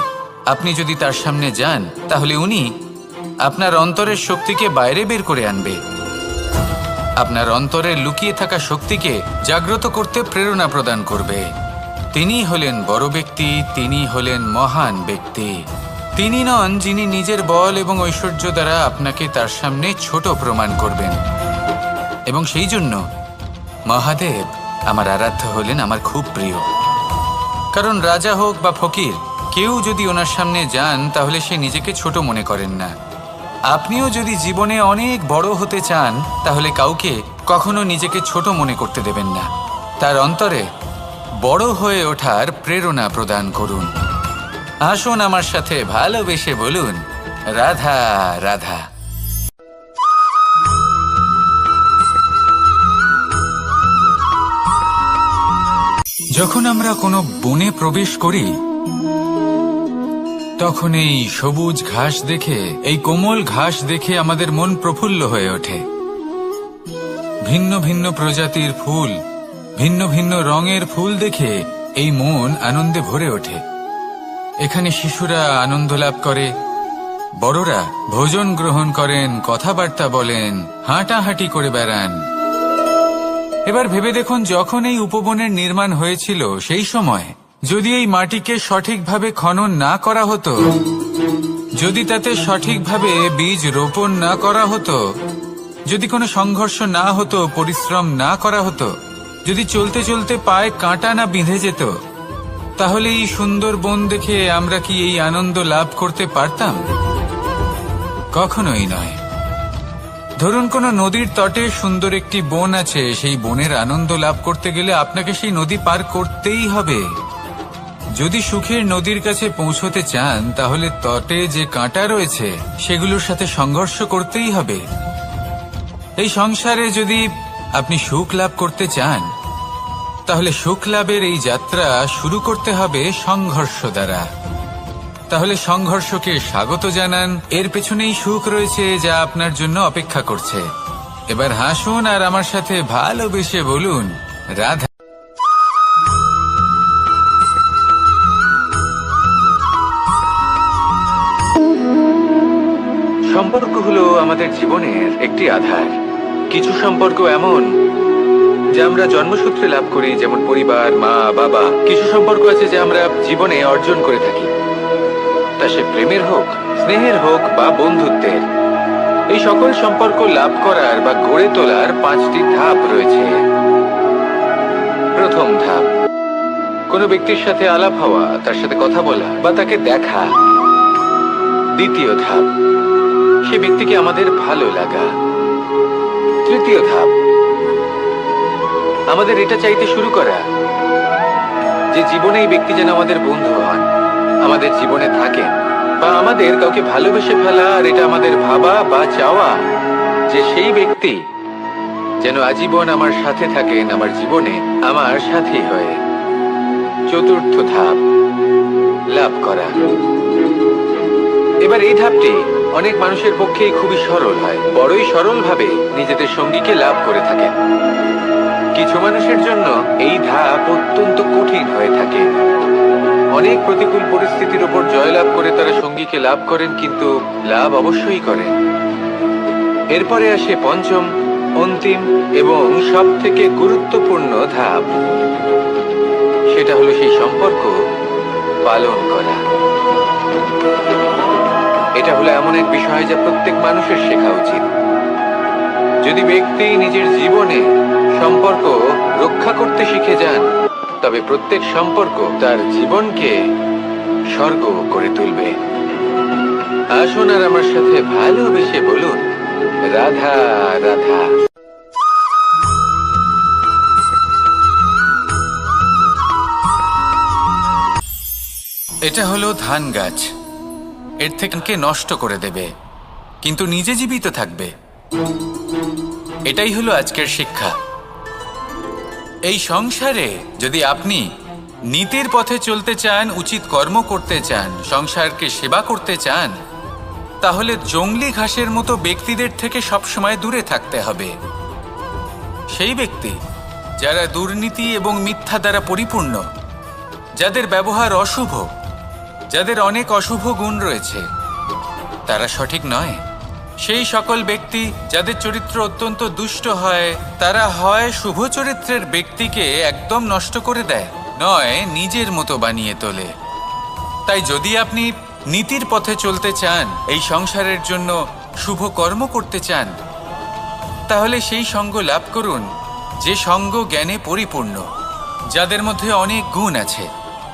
আপনি যদি তার সামনে যান, তাহলে উনি আপনার অন্তরের শক্তিকে বাইরে বের করে আনবে, আপনার অন্তরের লুকিয়ে থাকা শক্তিকে জাগ্রত করতে প্রেরণা প্রদান করবে। তিনি হলেন বড় ব্যক্তি, তিনি হলেন মহান ব্যক্তি। তিনি নন যিনি নিজের বল এবং ঐশ্বর্য দ্বারা আপনাকে তার সামনে ছোট প্রমাণ করবেন। এবং সেই জন্য মহাদেব আমার আরাধ্য হলেন আমার খুব প্রিয়। কারণ রাজা হোক বা ফকির, কেউ যদি ওনার সামনে যান তাহলে সে নিজেকে ছোট মনে করেন না। আপনিও যদি জীবনে অনেক বড় হতে চান, তাহলে কাউকে কখনো নিজেকে ছোট মনে করতে দেবেন না। তার অন্তরে বড় হয়ে ওঠার প্রেরণা প্রদান করুন। আসুন আমার সাথে ভালোবেসে বলুন, রাধা রাধা। যখন আমরা কোনো বনে প্রবেশ করি, তখন এই সবুজ ঘাস দেখে, এই কোমল ঘাস দেখে আমাদের মন প্রফুল্ল হয়ে ওঠে। ভিন্ন ভিন্ন প্রজাতির ফুল, ভিন্ন ভিন্ন রঙের ফুল দেখে এই মন আনন্দে ভরে ওঠে। এখানে শিশুরা আনন্দ লাভ করে, বড়রা ভোজন গ্রহণ করেন, কথাবার্তা বলেন, হাঁটাহাঁটি করে বেড়ান। এবার ভেবে দেখুন, যখন এই উপবনের নির্মাণ হয়েছিল, সেই সময় যদি এই মাটিকে সঠিকভাবে খনন না করা হতো, যদি তাতে সঠিকভাবে বীজ রোপণ না করা হতো, যদি কোনো সংঘর্ষ না হতো, পরিশ্রম না করা হতো, যদি চলতে চলতে পায়ে কাঁটা না বিঁধে যেত, তাহলে এই সুন্দর বন দেখে আমরা কি এই আনন্দ লাভ করতে পারতাম? কখনোই নয়। ধরুন কোনো নদীর তটে সুন্দর একটি বন আছে, সেই বনের আনন্দ লাভ করতে গেলে আপনাকে সেই নদী পার করতেই হবে। যদি সুখের নদীর কাছে পৌঁছতে চান তাহলে তটে যে কাঁটা রয়েছে সেগুলোর সাথে সংঘর্ষ করতেই হবে। এই সংসারে যদি আপনি সুখ লাভ করতে চান তাহলে সুখ লাভের এই যাত্রা শুরু করতে হবে সংঘর্ষ দ্বারা। তাহলে সংঘর্ষকে স্বাগত জানান, এর পেছনেই সুখ রয়েছে যা আপনার জন্য অপেক্ষা করছে। এবার হাসুন আর আমার সাথে ভালোবেসে বলুন রাধা। সম্পর্ক হলো আমাদের জীবনের একটি আধার। কিছু সম্পর্ক এমন যা আমরা জন্মসূত্রে লাভ করি, যেমন পরিবার, মা, বাবা। কিছু সম্পর্ক আছে যা আমরা জীবনে অর্জন করে থাকি, তা সে প্রেমের হোক, স্নেহের হোক বা বন্ধুত্বের। এই সকল সম্পর্ক লাভ করার বা গড়ে তোলার 5টি ধাপ রয়েছে। প্রথম ধাপ, কোনো ব্যক্তির সাথে আলাপ হওয়া, তার সাথে কথা বলা বা তাকে দেখা। দ্বিতীয় ধাপ, সে ব্যক্তিকে আমাদের ভালো লাগা। তৃতীয় ধাপ, আমাদের এটা চাইতে শুরু করা যে জীবনে এই ব্যক্তি যেন আমাদের বন্ধু হন, আমাদের জীবনে থাকেন, বা আমাদের কাউকে ভালোবেসে ফেলা আর এটা আমাদের ভাবা বা চাওয়া যে সেই ব্যক্তি যেন আজীবন আমার সাথে থাকেন, আমার জীবনে আমার সাথী হয়ে। চতুর্থ ধাপ, লাভ করা। এবার এই ধাপটি অনেক মানুষের পক্ষেই খুবই সরল হয়, বড়ই সরলভাবে নিজেদের সঙ্গীকে লাভ করে থাকেন। কিছু মানুষের জন্য এই ধাপ অত্যন্ত কঠিন হয়ে থাকে। অনেক প্রতিকূল পরিস্থিতির উপর জয়লাভ করে তারা সঙ্গীকে লাভ করেন, কিন্তু লাভ অবশ্যই করেন। এরপরে আসে পঞ্চম, অন্তিম এবং সবথেকে গুরুত্বপূর্ণ ধাপ। সেটা হলো সেই সম্পর্ক পালন করা। এটা হলো এমন এক বিষয় যা প্রত্যেক মানুষের শেখা উচিত। যদি ব্যক্তি নিজের জীবনে সম্পর্ক রক্ষা করতে শিখে যান, তবে প্রত্যেক সম্পর্ক তার জীবনকে স্বর্গ করে তুলবে। আসুন আর আমার সাথে ভালোবেসে বলুন রাধা রাধা। এটা হলো ধান গাছ। এর থেকে নষ্ট করে দেবে, কিন্তু নিজে জীবিত থাকবে। এটাই হলো আজকের শিক্ষা। এই সংসারে যদি আপনি নীতির পথে চলতে চান, উচিত কর্ম করতে চান, সংসারকে সেবা করতে চান, তাহলে জংলি ঘাসের মতো ব্যক্তিদের থেকে সবসময় দূরে থাকতে হবে। সেই ব্যক্তি যারা দুর্নীতি এবং মিথ্যা দ্বারা পরিপূর্ণ, যাদের ব্যবহার অশুভ, যাদের অনেক অশুভ গুণ রয়েছে, তারা সঠিক নয়। সেই সকল ব্যক্তি যাদের চরিত্র অত্যন্ত দুষ্ট হয়, তারা হয় শুভ চরিত্রের ব্যক্তিকে একদম নষ্ট করে দেয়, নয় নিজের মতো বানিয়ে তোলে। তাই যদি আপনি নীতির পথে চলতে চান, এই সংসারের জন্য শুভ কর্ম করতে চান, তাহলে সেই সঙ্গ লাভ করুন যে সঙ্গ জ্ঞানে পরিপূর্ণ, যাদের মধ্যে অনেক গুণ আছে,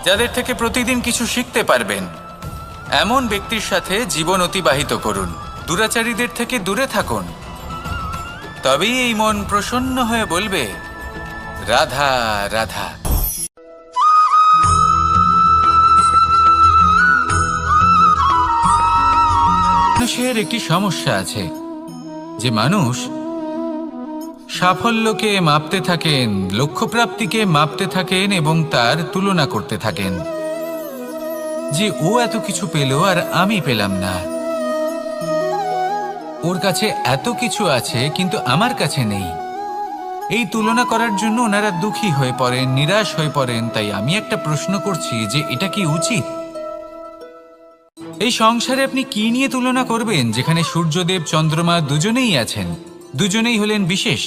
যাদের থেকে প্রতিদিন কিছু শিখতে পারবেন। এমন ব্যক্তির সাথে জীবন অতিবাহিত করুন। দুরাচারীদের থেকে দূরে থাকুন। তবেই এই মন প্রসন্ন হয়ে বলবে রাধা রাধা। মানুষের একটি সমস্যা আছে যে মানুষ সাফল্যকে মাপতে থাকেন, লক্ষ্যপ্রাপ্তিকে মাপতে থাকেন এবং তার তুলনা করতে থাকেন যে ও এত কিছু পেল আর আমি পেলাম না, ওর কাছে এত কিছু আছে কিন্তু আমার কাছে নেই। এই তুলনা করার জন্য ওনারা দুঃখী হয়ে পড়েন, নিরাশ হয়ে পড়েন। তাই আমি একটা প্রশ্ন করছি যে এটা কি উচিত? এই সংসারে আপনি কি নিয়ে তুলনা করবেন, যেখানে সূর্যদেব চন্দ্রমা দুজনেই আছেন, দুজনেই হলেন বিশেষ,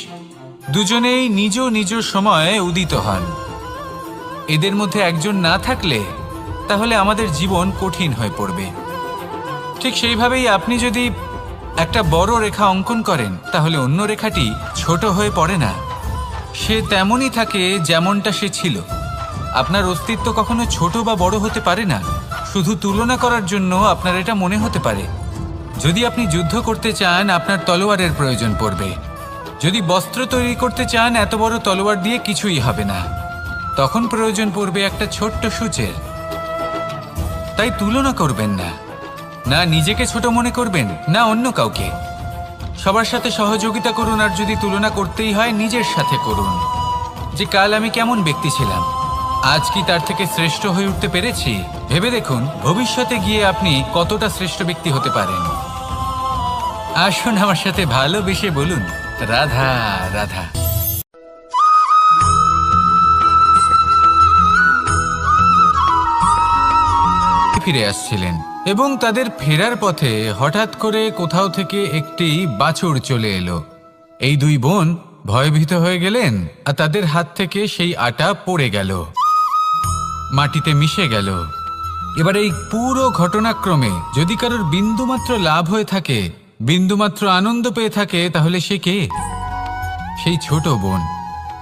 দুজনেই নিজ নিজ সময়ে উদিত হন। এদের মধ্যে একজন না থাকলে তাহলে আমাদের জীবন কঠিন হয়ে পড়বে। ঠিক সেইভাবেই আপনি যদি একটা বড় রেখা অঙ্কন করেন, তাহলে অন্য রেখাটি ছোট হয়ে পড়ে না, সে তেমনই থাকে যেমনটা সে ছিল। আপনার অস্তিত্ব কখনো ছোট বা বড় হতে পারে না। শুধু তুলনা করার জন্য আপনার এটা মনে হতে পারে। যদি আপনি যুদ্ধ করতে চান, আপনার তলোয়ারের প্রয়োজন পড়বে। যদি বস্ত্র তৈরি করতে চান, এত বড় তলোয়ার দিয়ে কিছুই হবে না। তখন প্রয়োজন পড়বে একটা ছোট্ট সূচের। তাই তুলনা করবেন না, না নিজেকে ছোট মনে করবেন না অন্য কাউকে। সবার সাথে সহযোগিতা করুন, আর যদি তুলনা করতেই হয় নিজের সাথে করুন, যে কাল আমি কেমন ব্যক্তি ছিলাম, আজ কি তার থেকে শ্রেষ্ঠ হয়ে উঠতে পেরেছি। ভেবে দেখুন ভবিষ্যতে গিয়ে আপনি কতটা শ্রেষ্ঠ ব্যক্তি হতে পারেন। আসুন আমার সাথে ভালোবেসে বলুন, রাধা রাধা। ফিরে আসছিলেন এবং তাদের ফেরার পথে হঠাৎ করে কোথাও থেকে একটি বাছুর চলে এলো। এই দুই বোন ভয়ভীত হয়ে গেলেন, আর তাদের হাত থেকে সেই আটা পড়ে গেল, মাটিতে মিশে গেল। এবার এই পুরো ঘটনাক্রমে যদি কারোর বিন্দুমাত্র লাভ হয়ে থাকে, বিন্দুমাত্র আনন্দ পেয়ে থাকে, তাহলে সে কে? সেই ছোট বোন,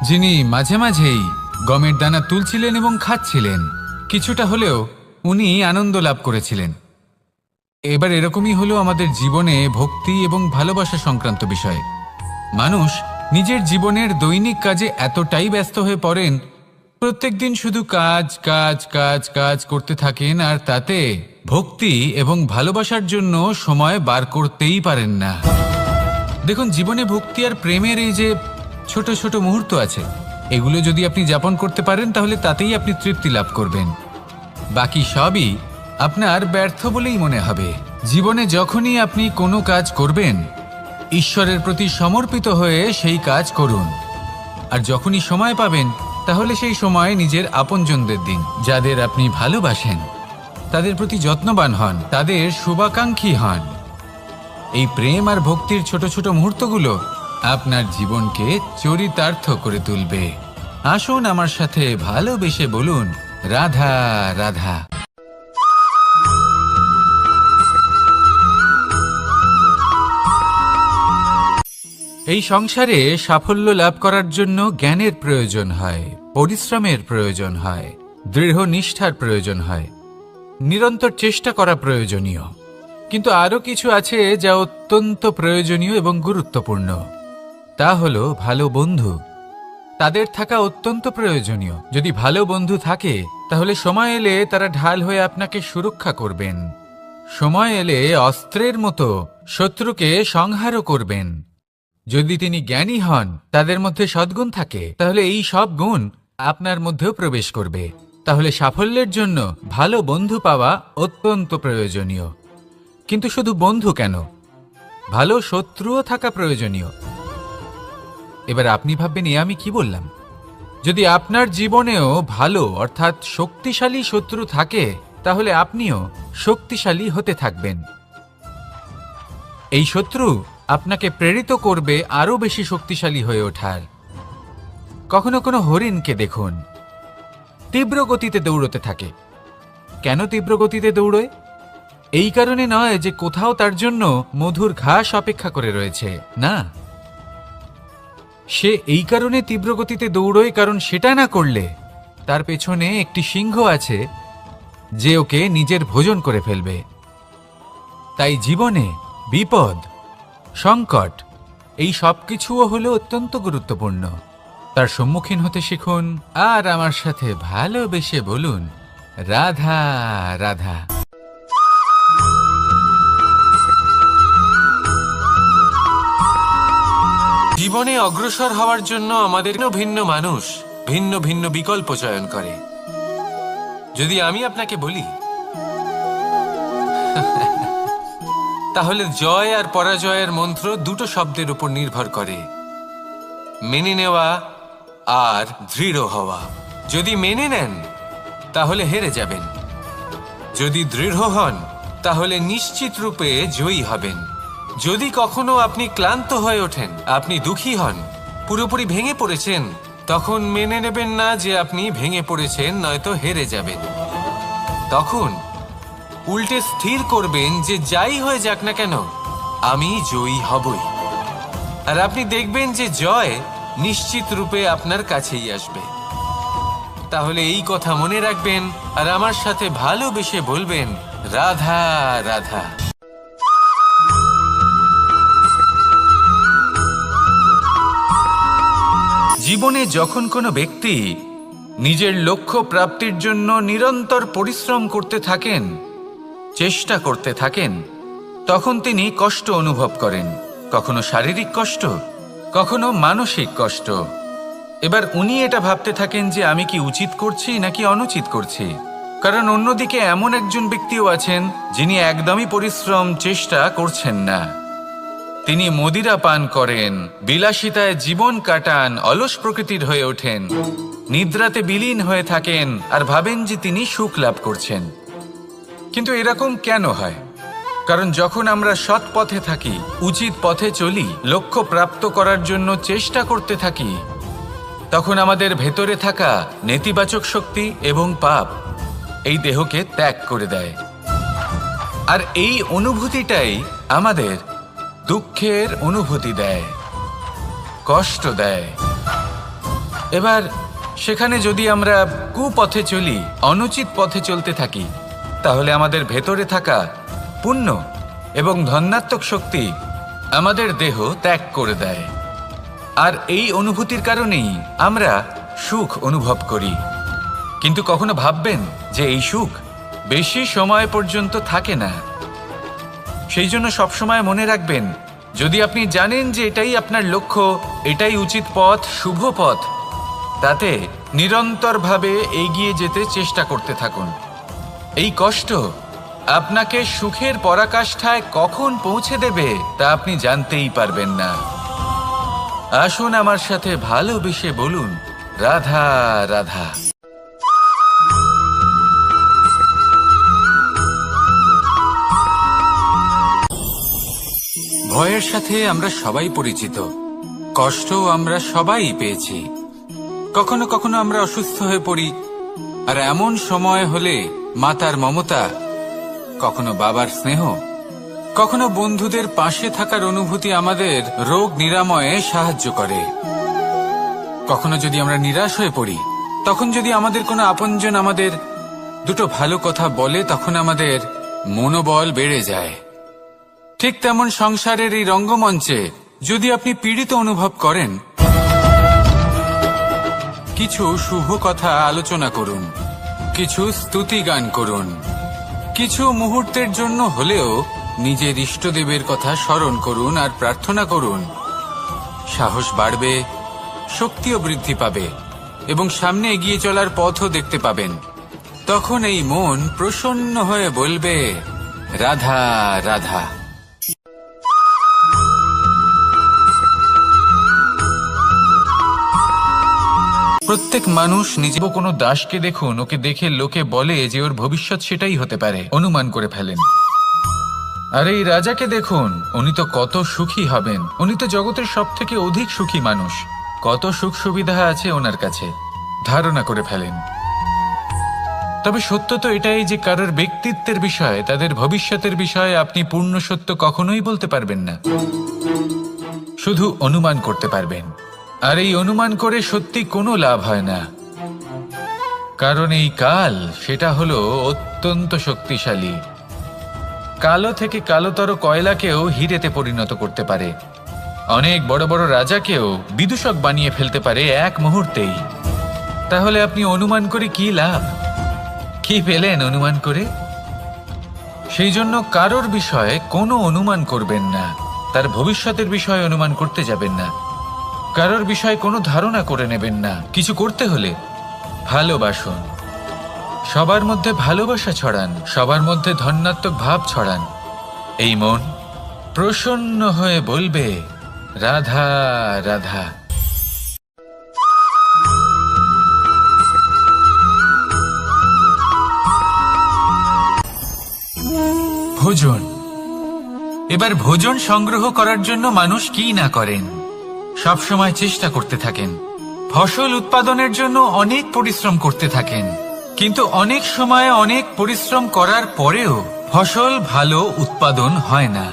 যিনি মাঝে মাঝেই গমের দানা তুলছিলেন এবং খাচ্ছিলেন। কিছুটা হলেও উনি আনন্দ লাভ করেছিলেন। এবার এরকমই হলো আমাদের জীবনে ভক্তি এবং ভালোবাসা সংক্রান্ত বিষয়। মানুষ নিজের জীবনের দৈনিক কাজে এতটাই ব্যস্ত হয়ে পড়েন, প্রত্যেকদিন শুধু কাজ কাজ কাজ কাজ করতে থাকেন, আর তাতে ভক্তি এবং ভালোবাসার জন্য সময় বার করতেই পারেন না। দেখুন, জীবনে ভক্তি আর প্রেমের এই যে ছোট ছোট মুহূর্ত আছে, এগুলো যদি আপনি যাপন করতে পারেন তাহলে তাতেই আপনি তৃপ্তি লাভ করবেন। বাকি সবই আপনার ব্যর্থ বলেই মনে হবে। জীবনে যখনই আপনি কোনো কাজ করবেন, ঈশ্বরের প্রতি সমর্পিত হয়ে সেই কাজ করুন। আর যখনই সময় পাবেন, তাহলে সেই সময় নিজের আপনজনদের দিন, যাদের আপনি ভালোবাসেন, তাদের প্রতি যত্নবান হন, তাদের শুভাকাঙ্ক্ষী হন। এই প্রেম আর ভক্তির ছোট ছোট মুহূর্তগুলো আপনার জীবনকে চরিতার্থ করে তুলবে। আসুন আমার সাথে ভালোবেসে বলুন, রাধা রাধা। এই সংসারে সাফল্য লাভ করার জন্য জ্ঞানের প্রয়োজন হয়, পরিশ্রমের প্রয়োজন হয়, দৃঢ় নিষ্ঠার প্রয়োজন হয়, নিরন্তর চেষ্টা করা প্রয়োজনীয়। কিন্তু আরও কিছু আছে যা অত্যন্ত প্রয়োজনীয় এবং গুরুত্বপূর্ণ। তা হলো ভালো বন্ধু। তাদের থাকা অত্যন্ত প্রয়োজনীয়। যদি ভালো বন্ধু থাকে, তাহলে সময় এলে তারা ঢাল হয়ে আপনাকে সুরক্ষা করবেন। সময় এলে অস্ত্রের মতো শত্রুকে সংহারও করবেন। যদি তিনি জ্ঞানী হন, তাদের মধ্যে সদ্গুণ থাকে, তাহলে এই সব গুণ আপনার মধ্যেও প্রবেশ করবে। তাহলে সাফল্যের জন্য ভালো বন্ধু পাওয়া অত্যন্ত প্রয়োজনীয়। কিন্তু শুধু বন্ধু কেন, ভালো শত্রুও থাকা প্রয়োজনীয়। এবার আপনি ভাববেন, আমি কি বললাম? যদি আপনার জীবনেও ভালো অর্থাৎ শক্তিশালী শত্রু থাকে, তাহলে আপনিও শক্তিশালী হতে থাকবেন। এই শত্রু আপনাকে প্রেরিত করবে আরো বেশি শক্তিশালী হয়ে ওঠার। কখনো কোনো হরিণকে দেখুন, তীব্র গতিতে দৌড়তে থাকে। কেন তীব্র গতিতে দৌড়য়? এই কারণে নয় যে কোথাও তার জন্য মধুর ঘাস অপেক্ষা করে রয়েছে, না। সে এই কারণে তীব্র গতিতে দৌড়য় কারণ সেটা না করলে তার পেছনে একটি সিংহ আছে যে ওকে নিজের ভোজন করে ফেলবে। তাই জীবনে বিপদ, সংকট, এই সব কিছুও হলো অত্যন্ত গুরুত্বপূর্ণ। তার সম্মুখীন হতে শিখুন, আর আমার সাথে ভালোবেসে বলুন, রাধা রাধা। জীবনে অগ্রসর হওয়ার জন্য আমাদের ভিন্ন মানুষ ভিন্ন ভিন্ন বিকল্প চয়ন করে। যদি আমি আপনাকে বলি, তাহলে জয় আর পরাজয়ের মন্ত্র দুটো শব্দের উপর নির্ভর করে, মেনে নেওয়া আর দৃঢ় হওয়া। যদি মেনে নেন, তাহলে হেরে যাবেন। যদি দৃঢ় হন, তাহলে নিশ্চিত রূপে জয়ী হবেন। যদি কখনো আপনি ক্লান্ত হয়ে ওঠেন, আপনি দুঃখী হন, পুরোপুরি ভেঙে পড়েছেন, তখন মেনে নেবেন না যে আপনি ভেঙে পড়েছেন, নয়তো হেরে যাবেন। তখন উল্টে স্থির করবেন যে যাই হয়ে যাক না কেন, আমি জয়ী হবই। আর আপনি দেখবেন যে জয় নিশ্চিত রূপে আপনার কাছেই আসবে। তাহলে এই কথা মনে রাখবেন আর আমার সাথে ভালোবেসে বলবেন, রাধা রাধা। জীবনে যখন কোনো ব্যক্তি নিজের লক্ষ্য প্রাপ্তির জন্য নিরন্তর পরিশ্রম করতে থাকেন, চেষ্টা করতে থাকেন তখন তিনি কষ্ট অনুভব করেন, কখনো শারীরিক কষ্ট, কখনো মানসিক কষ্ট। এবার উনি এটা ভাবতে থাকেন যে আমি কি উচিত করছি নাকি অনুচিত করছি। কারণ অন্যদিকে এমন একজন ব্যক্তিও আছেন যিনি একদমই পরিশ্রম চেষ্টা করছেন না। তিনি মদিরা পান করেন, বিলাসিতায় জীবন কাটান, অলস প্রকৃতির হয়ে ওঠেন, নিদ্রাতে বিলীন হয়ে থাকেন আর ভাবেন যে তিনি সুখ লাভ করছেন। কিন্তু এরকম কেন হয়? কারণ যখন আমরা সৎ পথে থাকি, উচিত পথে চলি, লক্ষ্য প্রাপ্ত করার জন্য চেষ্টা করতে থাকি, তখন আমাদের ভেতরে থাকা নেতিবাচক শক্তি এবং পাপ এই দেহকে ত্যাগ করে দেয়। আর এই অনুভূতিটাই আমাদের দুঃখের অনুভূতি দেয়, কষ্ট দেয়। এবার সেখানে যদি আমরা কুপথে চলি, অনুচিত পথে চলতে থাকি, তাহলে আমাদের ভেতরে থাকা পুণ্য এবং ধনাত্মক শক্তি আমাদের দেহ ত্যাগ করে দেয়। আর এই অনুভূতির কারণেই আমরা সুখ অনুভব করি। কিন্তু কখনো ভাববেন যে এই সুখ বেশি সময় পর্যন্ত থাকে না। সেই জন্য সবসময় মনে রাখবেন, যদি আপনি জানেন যে এটাই আপনার লক্ষ্য, এটাই উচিত পথ, শুভ পথ, তাতে নিরন্তরভাবে এগিয়ে যেতে চেষ্টা করতে থাকুন। এই কষ্ট আপনাকে সুখের পরাকাষ্ঠায় কখন পৌঁছে দেবে তা আপনি জানতেই পারবেন না। আসুন আমার সাথে ভালোবেসে বলুন, রাধা রাধা। ভয়ের সাথে আমরা সবাই পরিচিত, কষ্টও আমরা সবাই পেয়েছি। কখনো কখনো আমরা অসুস্থ হয়ে পড়ি, আর এমন সময় হলে মাতার মমতা, কখনো বাবার স্নেহ, কখনো বন্ধুদের পাশে থাকার অনুভূতি আমাদের রোগ নিরাময়ে সাহায্য করে। কখনো যদি আমরা নিরাশ হয়ে পড়ি, তখন যদি আমাদের কোনো আপনজন আমাদের দুটো ভালো কথা বলে, তখন আমাদের মনোবল বেড়ে যায়। ঠিক তেমন সংসারের এই রঙ্গমঞ্চে যদি আপনি পীড়িত অনুভব করেন, কিছু শুভ কথা আলোচনা করুন, কিছু স্তুতি গান করুন, কিছু মুহূর্তের জন্য হলেও নিজের ইষ্টদেবের কথা স্মরণ করুন আর প্রার্থনা করুন। সাহস বাড়বে, শক্তিও বৃদ্ধি পাবে এবং সামনে এগিয়ে চলার পথও দেখতে পাবেন। তখন এই মন প্রসন্ন হয়ে বলবে, রাধা রাধা। প্রত্যেক মানুষ নিজে কোনো দাসকে দেখুন, ওকে দেখে লোকে বলে যে ওর ভবিষ্যৎ সেটাই হতে পারে, অনুমান করে ফেলেন। আর এই রাজাকে দেখুন, উনি তো কত সুখী হবেন, উনি তো জগতের সব থেকে অধিক সুখী মানুষ, কত সুখ সুবিধা আছে ওনার কাছে, ধারণা করে ফেলেন। তবে সত্য তো এটাই যে কারোর ব্যক্তিত্বের বিষয়ে, তাদের ভবিষ্যতের বিষয়ে আপনি পূর্ণ সত্য কখনোই বলতে পারবেন না, শুধু অনুমান করতে পারবেন। আর এই অনুমান করে সত্যি কোনো লাভ হয় না, কারণ এই কাল সেটা হলো অত্যন্ত শক্তিশালী। কালো থেকে কালোতর কয়লাকেও হীরেতে পরিণত করতে পারে, অনেক বড় বড় রাজাকেও বিদূষক বানিয়ে ফেলতে পারে এক মুহূর্তেই। তাহলে আপনি অনুমান করে কি লাভ? কি পেলেন অনুমান করে? সেই জন্য কারোর বিষয়ে কোনো অনুমান করবেন না, তার ভবিষ্যতের বিষয়ে অনুমান করতে যাবেন না, কারোর বিষয়ে কোনো ধারণা করে নেবেন না। কিছু করতে হলে ভালোবাসুন, সবার মধ্যে ভালোবাসা ছড়ান, সবার মধ্যে ধনাত্মক ভাব ছড়ান। এই মন প্রসন্ন হয়ে বলবে, রাধা রাধা। ভোজন। এবার ভোজন সংগ্রহ করার জন্য মানুষ কি না করেন, সব সময় চেষ্টা করতে থাকেন। ফসল উৎপাদনের জন্য অনেক পরিশ্রম করতে থাকেন, কিন্তু অনেক সময় অনেক পরিশ্রম করার পরেও ফসল ভালো উৎপাদন হয় না।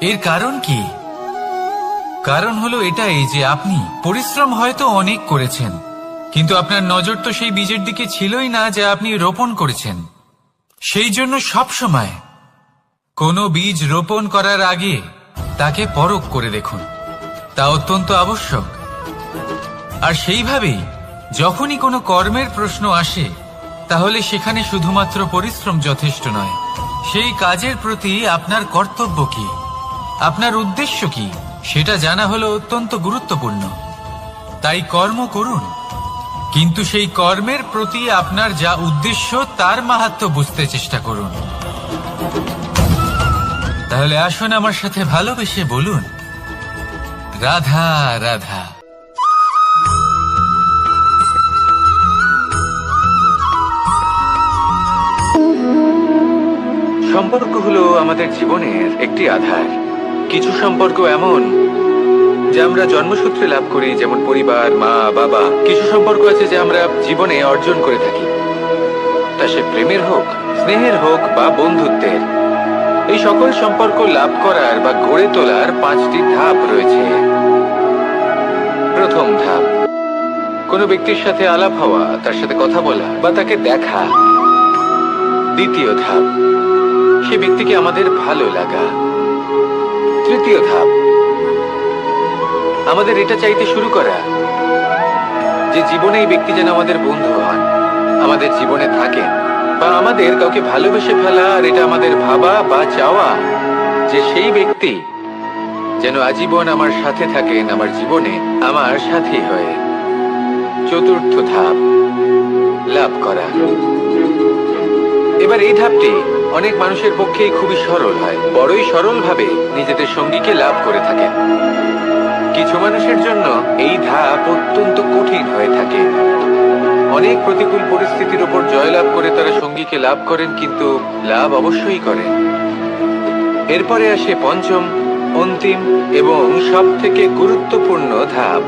এর কারণ কি? কারণ হলো এটাই যে আপনি পরিশ্রম হয়তো অনেক করেছেন, কিন্তু আপনার নজর তো সেই বীজের দিকে ছিলই না যা আপনি রোপণ করেছেন। সেই জন্য সব সময় কোনো বীজ রোপণ করার আগে তাকে পরখ করে দেখুন, তা অত্যন্ত আবশ্যক। আর সেইভাবেই যখনই কোনো কর্মের প্রশ্ন আসে, তাহলে সেখানে শুধুমাত্র পরিশ্রম যথেষ্ট নয়, সেই কাজের প্রতি আপনার কর্তব্য কি, আপনার উদ্দেশ্য কি, সেটা জানা হলো অত্যন্ত গুরুত্বপূর্ণ। তাই কর্ম করুন, কিন্তু সেই কর্মের প্রতি আপনার যা উদ্দেশ্য তার মাহাত্ম্য বুঝতে চেষ্টা করুন। তাহলে আসুন আমার সাথে ভালোবেসে বলুন, রাধা রাধা। সম্পর্ক হলো আমাদের জীবনের একটি আধার। কিছু সম্পর্ক এমন যা আমরা জন্মসূত্রে লাভ করি, যেমন পরিবার, মা, বাবা। কিছু সম্পর্ক আছে যা আমরা জীবনে অর্জন করে থাকি, তা সে প্রেমের হোক, স্নেহের হোক বা বন্ধুত্বের। এই সকল সম্পর্ক লাভ করার বা গড়ে তোলার 5টি ধাপ রয়েছে। প্রথম ধাপ, কোনো ব্যক্তির সাথে আলাপ হওয়া, তার সাথে কথা বলা বা তাকে দেখা। দ্বিতীয় ধাপ, সে ব্যক্তিকে আমাদের ভালো লাগা। তৃতীয় ধাপ, আমাদের এটা চাইতে শুরু করা যে জীবনে এই ব্যক্তি যেন আমাদের বন্ধু হন, আমাদের জীবনে থাকেন, বা আমাদের কাউকে ভালোবেসে ফেলা আর এটা আমাদের ভাবা বা চাওয়া যে সেই ব্যক্তি যেন আজীবন আমার সাথে থাকেন, আমার জীবনে আমার সাথী হয়ে। চতুর্থ ধাপ, লাভ করা। এবার এই ধাপটি অনেক মানুষের পক্ষেই খুবই সরল হয়, বড়ই সরলভাবে নিজেদের সঙ্গীকে লাভ করে থাকেন। কিছু মানুষের জন্য এই ধাপ অত্যন্ত কঠিন হয়ে থাকে। অনেক প্রতিকূল পরিস্থিতির উপর জয়লাভ করে তারা সঙ্গীকে লাভ করেন, কিন্তু লাভ অবশ্যই করেন। এরপরে আসে পঞ্চম, অন্তিম এবং সব থেকে গুরুত্বপূর্ণ ধাপ।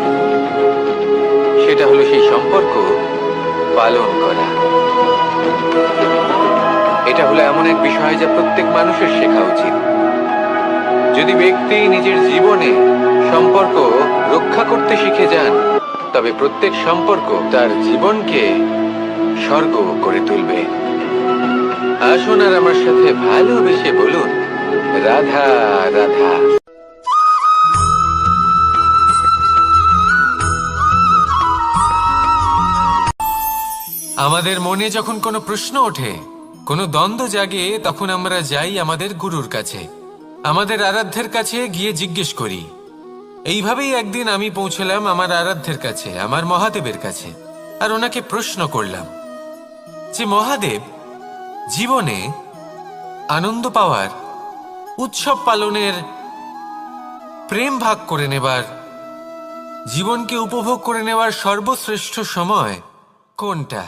সেটা হলো সেই সম্পর্ক পালন করা। এটা হলো এমন এক বিষয় যা প্রত্যেক মানুষের শেখা উচিত। যদি ব্যক্তি নিজের জীবনে সম্পর্ক রক্ষা করতে শিখে যান, তবে প্রত্যেক সম্পর্ক তার জীবনকে স্বর্গ করে তুলবে। আসুন আর আমার সাথে ভালোবেসে বলুন, রাধা রাধা। আমাদের মনে যখন কোনো প্রশ্ন ওঠে, কোনো দ্বন্দ্ব জাগে, তখন আমরা যাই আমাদের গুরুর কাছে, আমাদের আরাধ্যের কাছে গিয়ে জিজ্ঞেস করি। এইভাবেই একদিন আমি পৌঁছলাম আমার আরাধ্যের কাছে, আমার মহাদেবের কাছে, আর ওনাকে প্রশ্ন করলাম যে মহাদেব, জীবনে আনন্দ পাওয়ার, উৎসব পালনের, প্রেম ভাগ করে নেবার, জীবনকে উপভোগ করে নেওয়ার সর্বশ্রেষ্ঠ সময় কোনটা?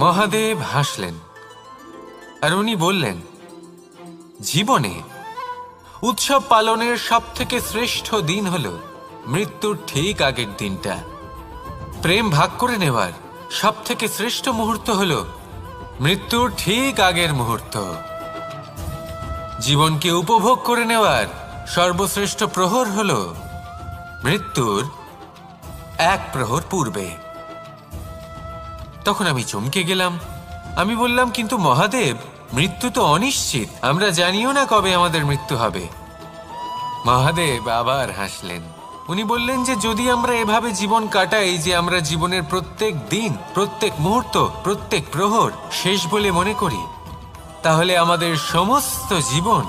মহাদেব হাসলেন আর উনি বললেন, জীবনে উৎসব পালনের সব থেকে শ্রেষ্ঠ দিন হলো মৃত্যুর ঠিক আগের দিনটা। প্রেম ভাগ করে নেওয়ার সব থেকে শ্রেষ্ঠ মুহূর্ত হলো মৃত্যুর ঠিক আগের মুহূর্ত। জীবনকে উপভোগ করে নেওয়ার সর্বশ্রেষ্ঠ প্রহর হলো মৃত্যুর 1 প্রহর পূর্বে। তখন আমি চমকে গেলাম। আমি বললাম, কিন্তু মহাদেব, মৃত্যু তো অনিশ্চিত, আমরা জানিও না কবে আমাদের মৃত্যু হবে। মহাদেব আবার হাসলেন। উনি বললেন যে যদি আমরা এভাবে জীবন কাটাই যে আমরা জীবনের প্রত্যেক দিন, প্রত্যেক মুহূর্ত, প্রত্যেক প্রহর শেষ বলে মনে করি, তাহলে আমাদের সমস্ত জীবন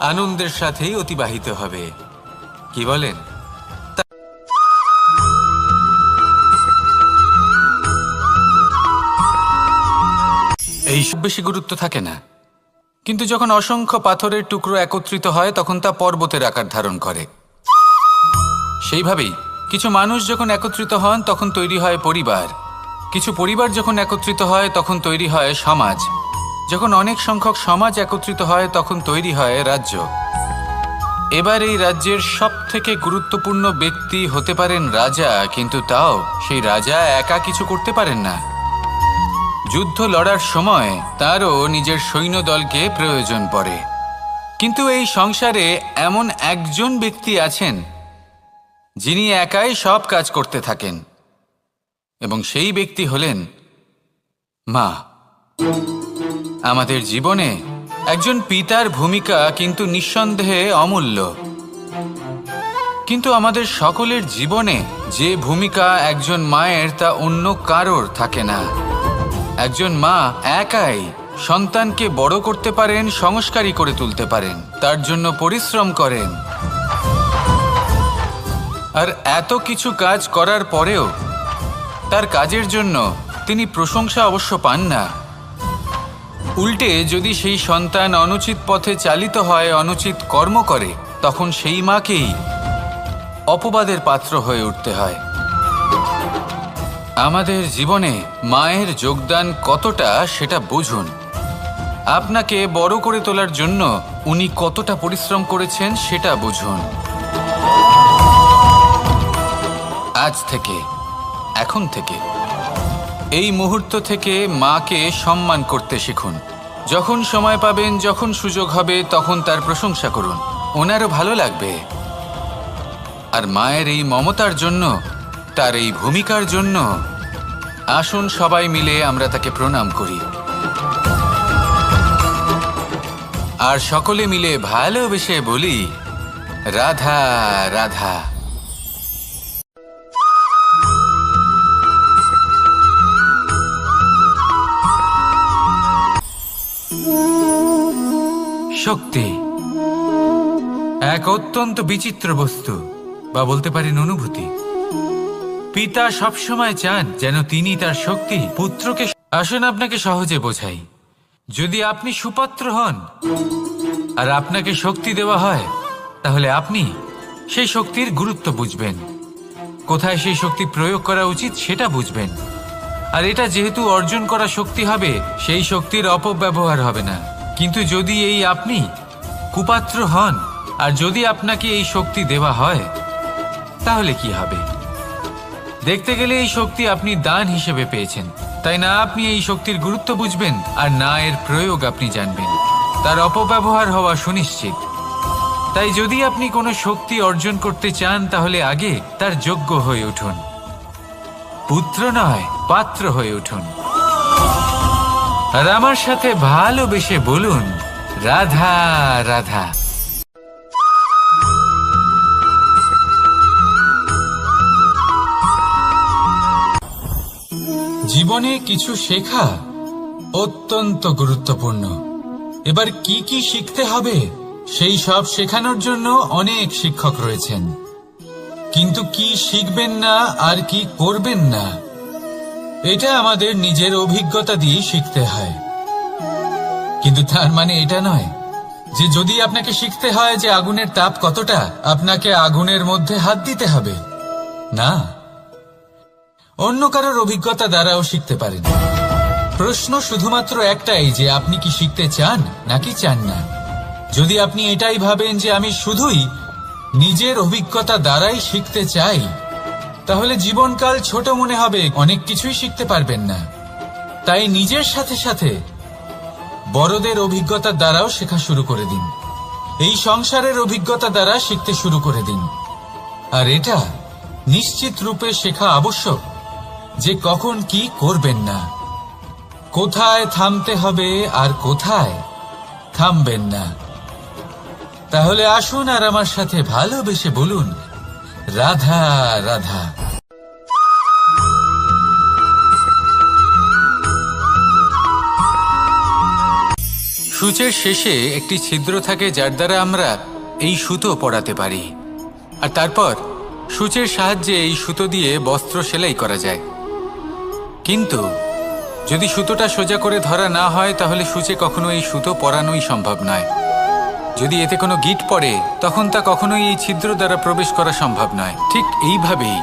আনন্দের সাথেই অতিবাহিত হবে। কি বলেন? এইসব বেশি গুরুত্ব থাকে না, কিন্তু যখন অসংখ্য পাথরের টুকরো একত্রিত হয় তখন তা পর্বতের আকার ধারণ করে। সেইভাবেই কিছু মানুষ যখন একত্রিত হন তখন তৈরি হয় পরিবার, কিছু পরিবার যখন একত্রিত হয় তখন তৈরি হয় সমাজ, যখন অনেক সংখ্যক সমাজ একত্রিত হয় তখন তৈরি হয় রাজ্য। এবার এই রাজ্যের সব থেকে গুরুত্বপূর্ণ ব্যক্তি হতে পারেন রাজা, কিন্তু তাও সেই রাজা একা কিছু করতে পারেন না। যুদ্ধ লড়ার সময় তারও নিজের সৈন্যদলকে প্রয়োজন পড়ে। কিন্তু এই সংসারে এমন একজন ব্যক্তি আছেন যিনি একাই সব কাজ করতে থাকেন, এবং সেই ব্যক্তি হলেন মা। আমাদের জীবনে একজন পিতার ভূমিকা কিন্তু নিঃসন্দেহে অমূল্য, কিন্তু আমাদের সকলের জীবনে যে ভূমিকা একজন মায়ের তা অন্য কারোর থাকে না। একজন মা একাই সন্তানকে বড় করতে পারেন, সংস্কারী করে তুলতে পারেন, তার জন্য পরিশ্রম করেন। আর এত কিছু কাজ করার পরেও তার কাজের জন্য তিনি প্রশংসা অবশ্য পান না। উল্টে যদি সেই সন্তান অনুচিত পথে চালিত হয়, অনুচিত কর্ম করে, তখন সেই মাকেই অপবাদের পাত্র হয়ে উঠতে হয়। আমাদের জীবনে মায়ের যোগদান কতটা সেটা বুঝুন। আপনাকে বড় করে তোলার জন্য উনি কতটা পরিশ্রম করেছেন সেটা বুঝুন। আজ থেকে, এখন থেকে, এই মুহূর্ত থেকে মাকে সম্মান করতে শিখুন। যখন সময় পাবেন, যখন সুযোগ হবে, তখন তার প্রশংসা করুন, ওনারও ভালো লাগবে। আর মায়ের এই মমতার জন্য, তার এই ভূমিকার জন্য আসুন সবাই মিলে আমরা তাকে প্রণাম করি, আর সকলে মিলে ভালোবেসে বলি, রাধা রাধা। শক্তি এক অত্যন্ত বিচিত্র বস্তু, বা বলতে পারেন অনুভূতি। পিতা সবসময় চান যেন তিনি তার শক্তি পুত্রকে। আসুন আপনাকে সহজে বোঝাই। যদি আপনি সুপাত্র হন আর আপনাকে শক্তি দেওয়া হয়, তাহলে আপনি সেই শক্তির গুরুত্ব বুঝবেন, কোথায় সেই শক্তি প্রয়োগ করা উচিত সেটা বুঝবেন। আর এটা যেহেতু অর্জন করা শক্তি হবে, সেই শক্তির অপব্যবহার হবে না। কিন্তু যদি এই আপনি কুপাত্র হন আর যদি আপনাকে এই শক্তি দেওয়া হয়, তাহলে কি হবে? দেখতে গেলে এই শক্তি আপনি দান হিসেবে পেয়েছেন, তাই না আপনি এই শক্তির গুরুত্ব বুঝবেন, আর না এর প্রয়োগ আপনি জানবেন। তার অপব্যবহার হওয়া সুনিশ্চিত। তাই যদি আপনি কোনো শক্তি অর্জন করতে চান, তাহলে আগে তার যোগ্য হয়ে উঠুন। পুত্র নয়, পাত্র হয়ে উঠুন। আর আমার সাথে ভালোবেসে বলুন, রাধা রাধা। জীবনে কিছু শেখা অত্যন্ত গুরুত্বপূর্ণ। এবার কি কি শিখতে হবে, সেই সব শেখানোর জন্য অনেক শিক্ষক রয়েছেন। কিন্তু কি শিখবেন না আর কি করবেন না, এটা আমাদের নিজের অভিজ্ঞতা দিয়ে শিখতে হয়। কিন্তু তার মানে এটা নয় যে যদি আপনাকে শিখতে হয় যে আগুনের তাপ কতটা, আপনাকে আগুনের মধ্যে হাত দিতে হবে। না, অন্য কারোর অভিজ্ঞতা দ্বারাও শিখতে পারেন। প্রশ্ন শুধুমাত্র একটাই যে আপনি কি শিখতে চান নাকি চান না। যদি আপনি এটাই ভাবেন যে আমি শুধুই নিজের অভিজ্ঞতা দ্বারাই শিখতে চাই, তাহলে জীবনকাল ছোট মনে হবে, অনেক কিছুই শিখতে পারবেন না। তাই নিজের সাথে সাথে বড়দের অভিজ্ঞতার দ্বারাও শেখা শুরু করে দিন। এই সংসারের অভিজ্ঞতা দ্বারা শিখতে শুরু করে দিন। আর এটা নিশ্চিত রূপে শেখা আবশ্যক যে কখন কি করবেন না, কোথায় থামতে হবে আর কোথায় থামবেন না। তাহলে আসুন আর আমার সাথে ভালোবেসে বলুন, রাধা রাধা। সূচের শেষে একটি ছিদ্র থাকে, যার দ্বারা আমরা এই সুতো পরাতে পারি। আর তারপর সূচের সাহায্যে এই সুতো দিয়ে বস্ত্র সেলাই করা যায়। কিন্তু যদি সুতোটা সোজা করে ধরা না হয়, তাহলে সূচে কখনো এই সুতো পরানোই সম্ভব নয়। যদি এতে কোনো গিঁট পড়ে, তখন তা কখনোই এই ছিদ্র দ্বারা প্রবেশ করা সম্ভব নয়। ঠিক এইভাবেই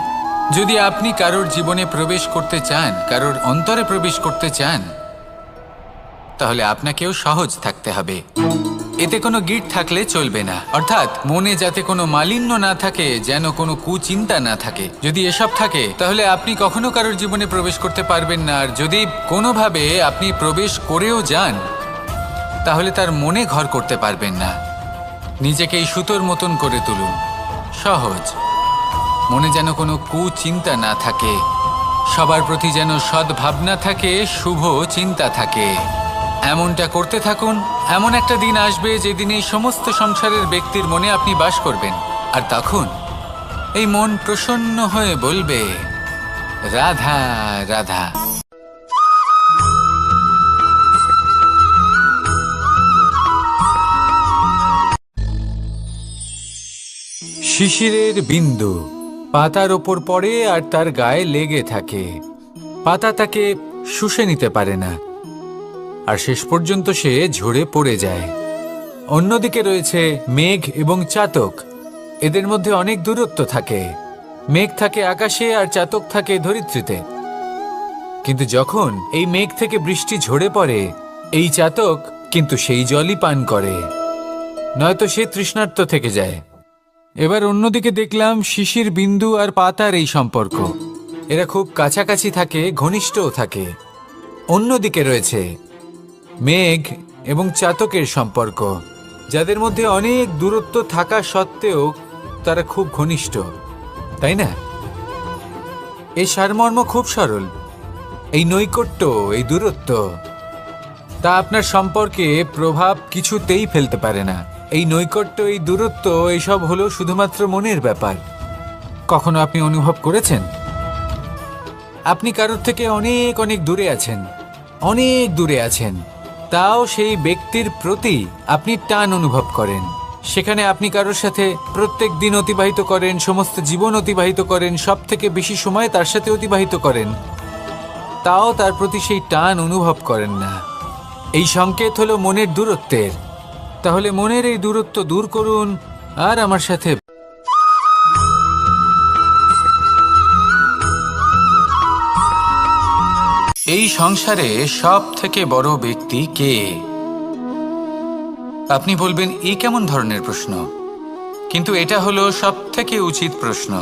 যদি আপনি কারোর জীবনে প্রবেশ করতে চান, কারোর অন্তরে প্রবেশ করতে চান, তাহলে আপনাকেও সহজ থাকতে হবে। এতে কোনো গিঁট থাকলে চলবে না, অর্থাৎ মনে যাতে কোনো মালিন্য না থাকে, যেন কোনো কুচিন্তা না থাকে। যদি এসব থাকে, তাহলে আপনি কখনো কারোর জীবনে প্রবেশ করতে পারবেন না। আর যদি কোনোভাবে আপনি প্রবেশ করেও যান, তাহলে তার মনে ঘর করতে পারবেন না। নিজেকে এই সুতোর মতন করে তুলুন, সহজ। মনে যেন কোনো কুচিন্তা না থাকে, সবার প্রতি যেন সদ্ভাবনা থাকে, শুভ চিন্তা থাকে। এমনটা করতে থাকুন। এমন একটা দিন আসবে যেদিন এই সমস্ত সংসারের ব্যক্তির মনে আপনি বাস করবেন, আর তখন এই মন প্রসন্ন হয়ে বলবে, রাধা রাধা। শিশিরের বিন্দু পাতার ওপর পড়ে আর তার গায়ে লেগে থাকে। পাতা তাকে শুষে নিতে পারে না, আর শেষ পর্যন্ত সে ঝরে পড়ে যায়। অন্যদিকে রয়েছে মেঘ এবং চাতক। এদের মধ্যে অনেক দূরত্ব থাকে। মেঘ থাকে আকাশে আর চাতক থাকে ধরিত্রীতে। কিন্তু যখন এই মেঘ থেকে বৃষ্টি ঝরে পড়ে, এই চাতক কিন্তু সেই জলই পান করে, নয়তো সে তৃষ্ণার্ত থেকে যায়। এবার অন্যদিকে দেখলাম শিশির বিন্দু আর পাতার এই সম্পর্ক। এরা খুব কাছাকাছি থাকে, ঘনিষ্ঠও থাকে। অন্যদিকে রয়েছে মেঘ এবং চাতকের সম্পর্ক, যাদের মধ্যে অনেক দূরত্ব থাকা সত্ত্বেও তারা খুব ঘনিষ্ঠ, তাই না? এই সারমর্ম খুব সরল। এই নৈকট্য, এই দূরত্ব, তা আপনার সম্পর্কে প্রভাব কিছুতেই ফেলতে পারে না। এই নৈকট্য, এই দূরত্ব, এইসব হলো শুধুমাত্র মনের ব্যাপার। কখনো আপনি অনুভব করেছেন আপনি কারোর থেকে অনেক অনেক দূরে আছেন, অনেক দূরে আছেন, তাও সেই ব্যক্তির প্রতি আপনি টান অনুভব করেন। সেখানে আপনি কারোর সাথে প্রত্যেক দিন অতিবাহিত করেন, সমস্ত জীবন অতিবাহিত করেন, সব থেকে বেশি সময় তার সাথে অতিবাহিত করেন, তাও তার প্রতি সেই টান অনুভব করেন না। এই সংকেত হলো মনের দূরত্বের। তাহলে মনের এই দূরত্ব দূর করুন আর আমার সাথে। এই সংসারে সব থেকে বড় ব্যক্তি কে? আপনি বলবেন এ কেমন ধরনের প্রশ্ন, কিন্তু এটা হলো সব থেকে উচিত প্রশ্ন।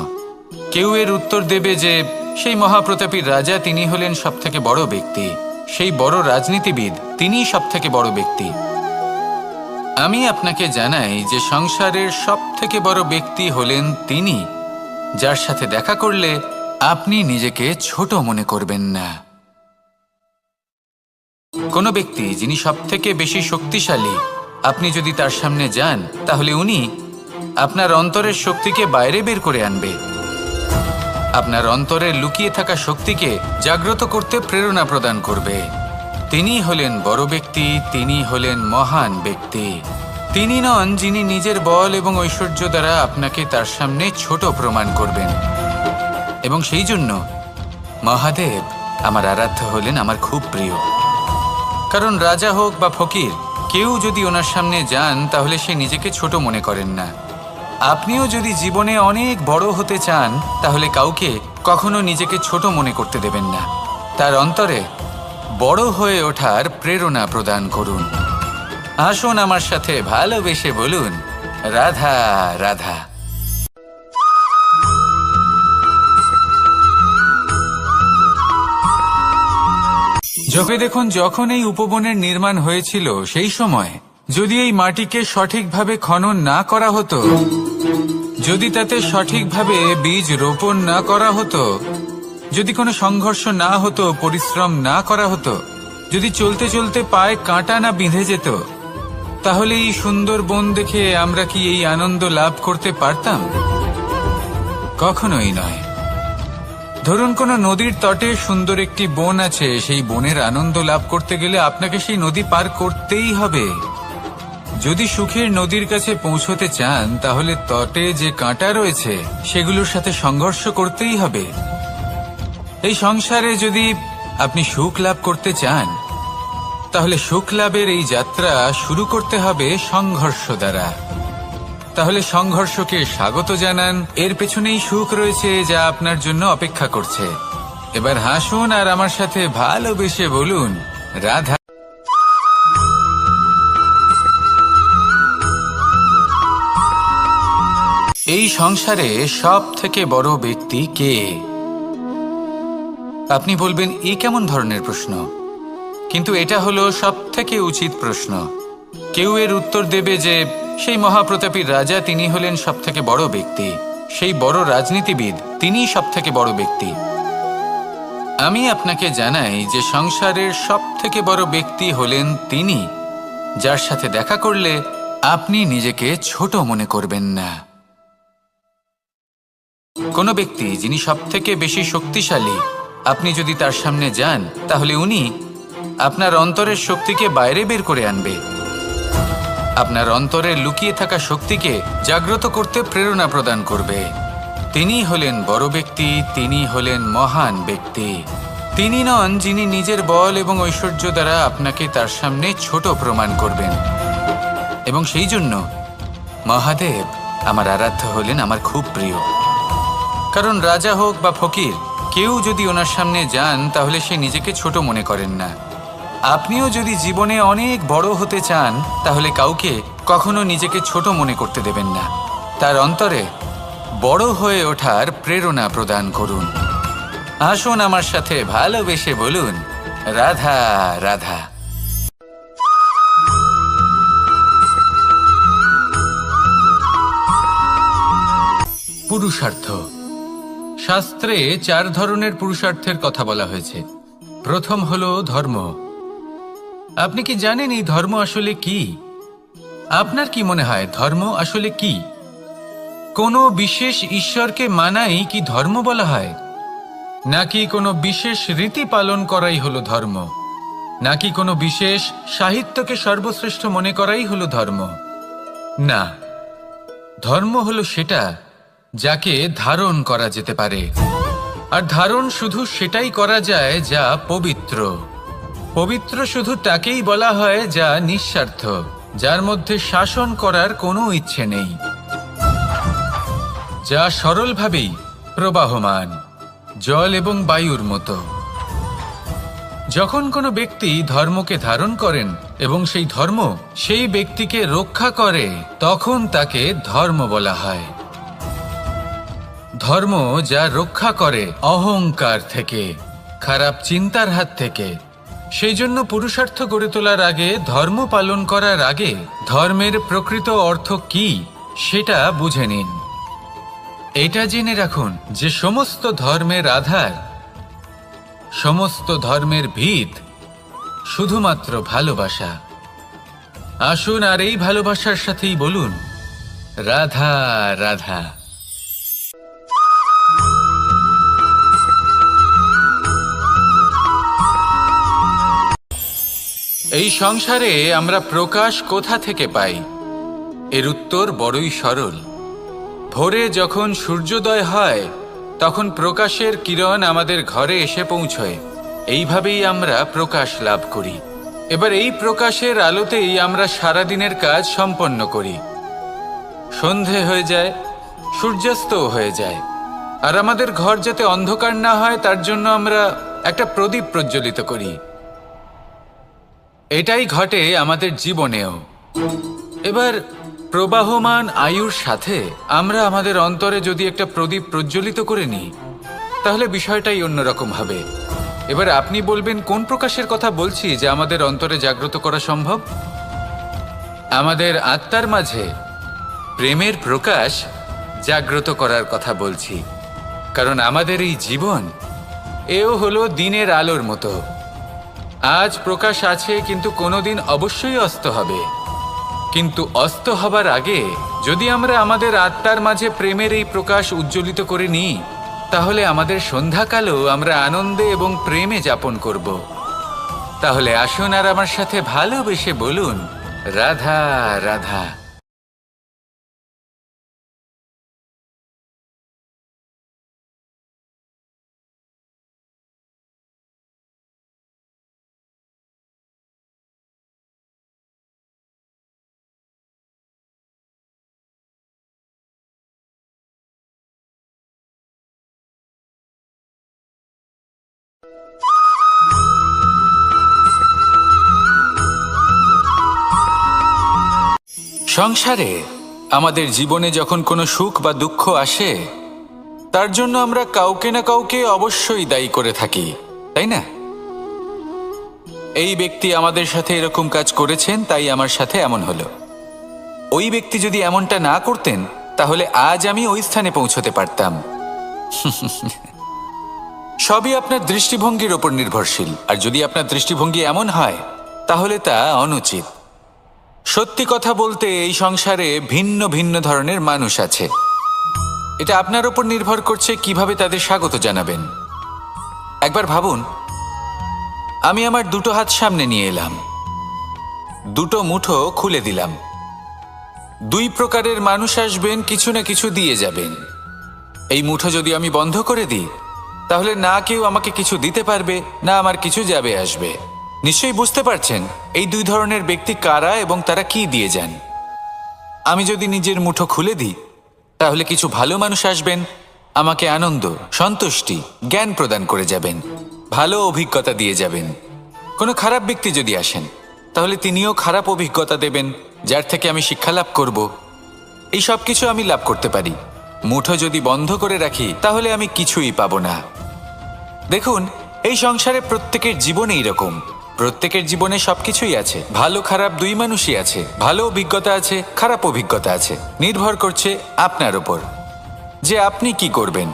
কেউ এর উত্তর দেবে যে সেই মহাপ্রতাপী রাজা, তিনি হলেন সব থেকে বড় ব্যক্তি, সেই বড় রাজনীতিবিদ, তিনিই সব থেকে বড় ব্যক্তি। আমি আপনাকে জানাই যে সংসারের সব থেকে বড় ব্যক্তি হলেন তিনি, যার সাথে দেখা করলে আপনি নিজেকে ছোট মনে করবেন না। কোনো ব্যক্তি যিনি সব থেকে বেশি শক্তিশালী, আপনি যদি তার সামনে যান, তাহলে উনি আপনার অন্তরের শক্তিকে বাইরে বের করে আনবে, আপনার অন্তরে লুকিয়ে থাকা শক্তিকে জাগ্রত করতে প্রেরণা প্রদান করবে। তিনি হলেন বড় ব্যক্তি, তিনি হলেন মহান ব্যক্তি। তিনি নন যিনি নিজের বল এবং ঐশ্বর্য দ্বারা আপনাকে তার সামনে ছোট প্রমাণ করবেন। এবং সেই জন্য মহাদেব আমার আরাধ্য হলেন আমার খুব প্রিয়। কারণ রাজা হোক বা ফকির, কেউ যদি ওনার সামনে যান তাহলে সে নিজেকে ছোট মনে করেন না। আপনিও যদি জীবনে অনেক বড় হতে চান, তাহলে কাউকে কখনো নিজেকে ছোট মনে করতে দেবেন না। তার অন্তরে বড় হয়ে ওঠার প্রেরণা প্রদান করুন। আসুন আমার সাথে ভালোবেসে বলুন, রাধা রাধা। যখন দেখুন, যখন এই উপবনের নির্মাণ হয়েছিল, সেই সময় যদি এই মাটিকে সঠিকভাবে খনন না করা হতো, যদি তাতে সঠিকভাবে বীজ রোপণ না করা হতো, যদি কোনো সংঘর্ষ না হতো, পরিশ্রম না করা হতো, যদি চলতে চলতে পায়ে কাঁটা না বিঁধে যেত, তাহলে এই সুন্দর বন দেখে আমরা কি এই আনন্দ লাভ করতে পারতাম? কখনোই নয়। ধরুন কোনো নদীর তটে সুন্দর একটি বন আছে, সেই বনের আনন্দ লাভ করতে গেলে আপনাকে সেই নদী পার করতেই হবে। যদি সুখের নদীর কাছে পৌঁছতে চান, তাহলে তটে যে কাঁটা রয়েছে সেগুলোর সাথে সংঘর্ষ করতেই হবে। এই সংসারে যদি আপনি সুখ লাভ করতে চান, তাহলে সুখ লাভের এই যাত্রা শুরু করতে হবে সংঘর্ষ দ্বারা। তাহলে সংঘর্ষকে স্বাগত জানান, এর পেছনেই সুখ রয়েছে যা আপনার জন্য অপেক্ষা করছে। এবার হাসুন আর আমার সাথে ভালোবেসে বলুন, রাধা। এই সংসারে সব থেকে বড় ব্যক্তি কে? আপনি বলবেন এ কেমন ধরনের প্রশ্ন, কিন্তু এটা হলো সব থেকে উচিত প্রশ্ন। কেউ এর উত্তর দেবে যে সেই মহাপ্রতাপী রাজা, তিনি হলেন সব থেকে বড় ব্যক্তি, সেই বড় রাজনীতিবিদ, তিনিই সব থেকে বড় ব্যক্তি। আমি আপনাকে জানাই যে সংসারের সব থেকে বড় ব্যক্তি হলেন তিনি, যার সাথে দেখা করলে আপনি নিজেকে ছোট মনে করবেন না। কোনো ব্যক্তি যিনি সব থেকে বেশি শক্তিশালী, আপনি যদি তার সামনে যান, তাহলে উনি আপনার অন্তরের শক্তিকে বাইরে বের করে আনবে, আপনার অন্তরে লুকিয়ে থাকা শক্তিকে জাগ্রত করতে প্রেরণা প্রদান করবে। তিনি হলেন বড় ব্যক্তি, তিনি হলেন মহান ব্যক্তি। তিনি নন যিনি নিজের বল এবং ঐশ্বর্য দ্বারা আপনাকে তার সামনে ছোট প্রমাণ করবেন। এবং সেই জন্য মহাদেব আমার আরাধ্য হলেন আমার খুব প্রিয়। কারণ রাজা হোক বা ফকির, কেউ যদি ওনার সামনে যান তাহলে সে নিজেকে ছোট মনে করেন না। আপনিও যদি জীবনে অনেক বড় হতে চান তাহলে কাউকে কখনো নিজেকে ছোট মনে করতে দেবেন না। তার অন্তরে বড় হয়ে ওঠার প্রেরণা প্রদান করুন। আসুন আমার সাথে ভালোবেসে বলুন, রাধা রাধা। পুরুষার্থ। শাস্ত্রে 4 ধরনের পুরুষার্থের কথা বলা হয়েছে। প্রথম হলো ধর্ম। আপনি কি জানেন এই ধর্ম আসলে কি? আপনার কি মনে হয় ধর্ম আসলে কি? কোনো বিশেষ ঈশ্বরকে মানাই কি ধর্ম বলা হয়? নাকি কোনো বিশেষ রীতি পালন করাই হলো ধর্ম? নাকি কোনো বিশেষ সাহিত্যকে সর্বশ্রেষ্ঠ মনে করাই হলো ধর্ম? না, ধর্ম হলো সেটা যাকে ধারণ করা যেতে পারে। আর ধারণ শুধু সেটাই করা যায় যা পবিত্র। পবিত্র শুধু তাকেই বলা হয় যা নিঃস্বার্থ, যার মধ্যে শাসন করার কোনো ইচ্ছে নেই, যা সরলভাবেই প্রবাহমান, জল এবং বায়ুর মতো। যখন কোনো ব্যক্তি ধর্মকে ধারণ করেন এবং সেই ধর্ম সেই ব্যক্তিকে রক্ষা করে, তখন তাকে ধর্ম বলা হয়। ধর্ম যা রক্ষা করে অহংকার থেকে, খারাপ চিন্তার হাত থেকে। সেই জন্য পুরুষার্থ গড়ে তোলার আগে, ধর্ম পালন করার আগে ধর্মের প্রকৃত অর্থ কি সেটা বুঝে নিন। এটা জেনে রাখুন যে সমস্ত ধর্মের আধার, সমস্ত ধর্মের ভিত শুধুমাত্র ভালোবাসা। আসুন আর এই ভালোবাসার সাথেই বলুন, রাধা রাধা। এই সংসারে আমরা প্রকাশ কোথা থেকে পাই? এর উত্তর বড়ই সরল। ভোরে যখন সূর্যোদয় হয় তখন প্রকাশের কিরণ আমাদের ঘরে এসে পৌঁছয়। এইভাবেই আমরা প্রকাশ লাভ করি। এবার এই প্রকাশের আলোতেই আমরা সারাদিনের কাজ সম্পন্ন করি। সন্ধে হয়ে যায়, সূর্যাস্তও হয়ে যায়। আর আমাদের ঘর যাতে অন্ধকার না হয় তার জন্য আমরা একটা প্রদীপ প্রজ্বলিত করি। এটাই ঘটে আমাদের জীবনেও। এবার প্রবাহমান আয়ুর সাথে আমরা আমাদের অন্তরে যদি একটা প্রদীপ প্রজ্বলিত করে নিই তাহলে বিষয়টাই অন্যরকম হবে। এবার আপনি বলবেন কোন প্রকাশের কথা বলছি যা আমাদের অন্তরে জাগ্রত করা সম্ভব? আমাদের আত্মার মাঝে প্রেমের প্রকাশ জাগ্রত করার কথা বলছি। কারণ আমাদের এই জীবন এও হলো দিনের আলোর মতো। আজ প্রকাশ আছে কিন্তু কোনোদিন অবশ্যই অস্ত হবে। কিন্তু অস্ত হবার আগে যদি আমরা আমাদের আত্মার মাঝে প্রেমের এই প্রকাশ উজ্জ্বলিত করে নিই তাহলে আমাদের সন্ধ্যাকালও আমরা আনন্দে এবং প্রেমে যাপন করব। তাহলে আসুন আর আমার সাথে ভালোবেসে বলুন, রাধা রাধা। সংসারে আমাদের জীবনে যখন কোনো সুখ বা দুঃখ আসে তার জন্য আমরা কাউকে না কাউকে অবশ্যই দায়ী করে থাকি, তাই না? এই ব্যক্তি আমাদের সাথে এরকম কাজ করেছেন তাই আমার সাথে এমন হলো। ওই ব্যক্তি যদি এমনটা না করতেন তাহলে আজ আমি ওই স্থানে পৌঁছতে পারতাম। সবই আপনার দৃষ্টিভঙ্গির ওপর নির্ভরশীল। আর যদি আপনার দৃষ্টিভঙ্গি এমন হয় তাহলে তা অনুচিত। সত্যি কথা বলতে এই সংসারে ভিন্ন ভিন্ন ধরনের মানুষ আছে। এটা আপনার ওপর নির্ভর করছে কিভাবে তাদের স্বাগত জানাবেন। একবার ভাবুন, আমি আমার দুটো হাত সামনে নিয়ে এলাম, দুটো মুঠো খুলে দিলাম, দুই প্রকারের মানুষ আসবেন, কিছু না কিছু দিয়ে যাবেন। এই মুঠো যদি আমি বন্ধ করে দিই, তাহলে না কেউ আমাকে কিছু দিতে পারবে, না আমার কিছু যাবে আসবে। নিশ্চয়ই বুঝতে পারছেন এই দুই ধরনের ব্যক্তি কারা এবং তারা কি দিয়ে যান। আমি যদি নিজের মুঠো খুলে দিই, তাহলে কিছু ভালো মানুষ আসবেন, আমাকে আনন্দ, সন্তুষ্টি, জ্ঞান প্রদান করে যাবেন, ভালো অভিজ্ঞতা দিয়ে যাবেন। কোনো খারাপ ব্যক্তি যদি আসেন, তাহলে তিনিও খারাপ অভিজ্ঞতা দেবেন, যার থেকে আমি শিক্ষা লাভ করব। এই সব কিছু আমি লাভ করতে পারি। মুঠো যদি বন্ধ করে রাখি, তাহলে আমি কিছুই পাবো না। দেখুন, এই সংসারে প্রত্যেকের জীবন এইরকম। প্রত্যেকের জীবনে সবকিছুই আছে, ভালো খারাপ দুই মানুষই আছে, ভালো অভিজ্ঞতা আছে, খারাপ অভিজ্ঞতা আছে। নির্ভর করছে আপনার ওপর যে আপনি কি করবেন,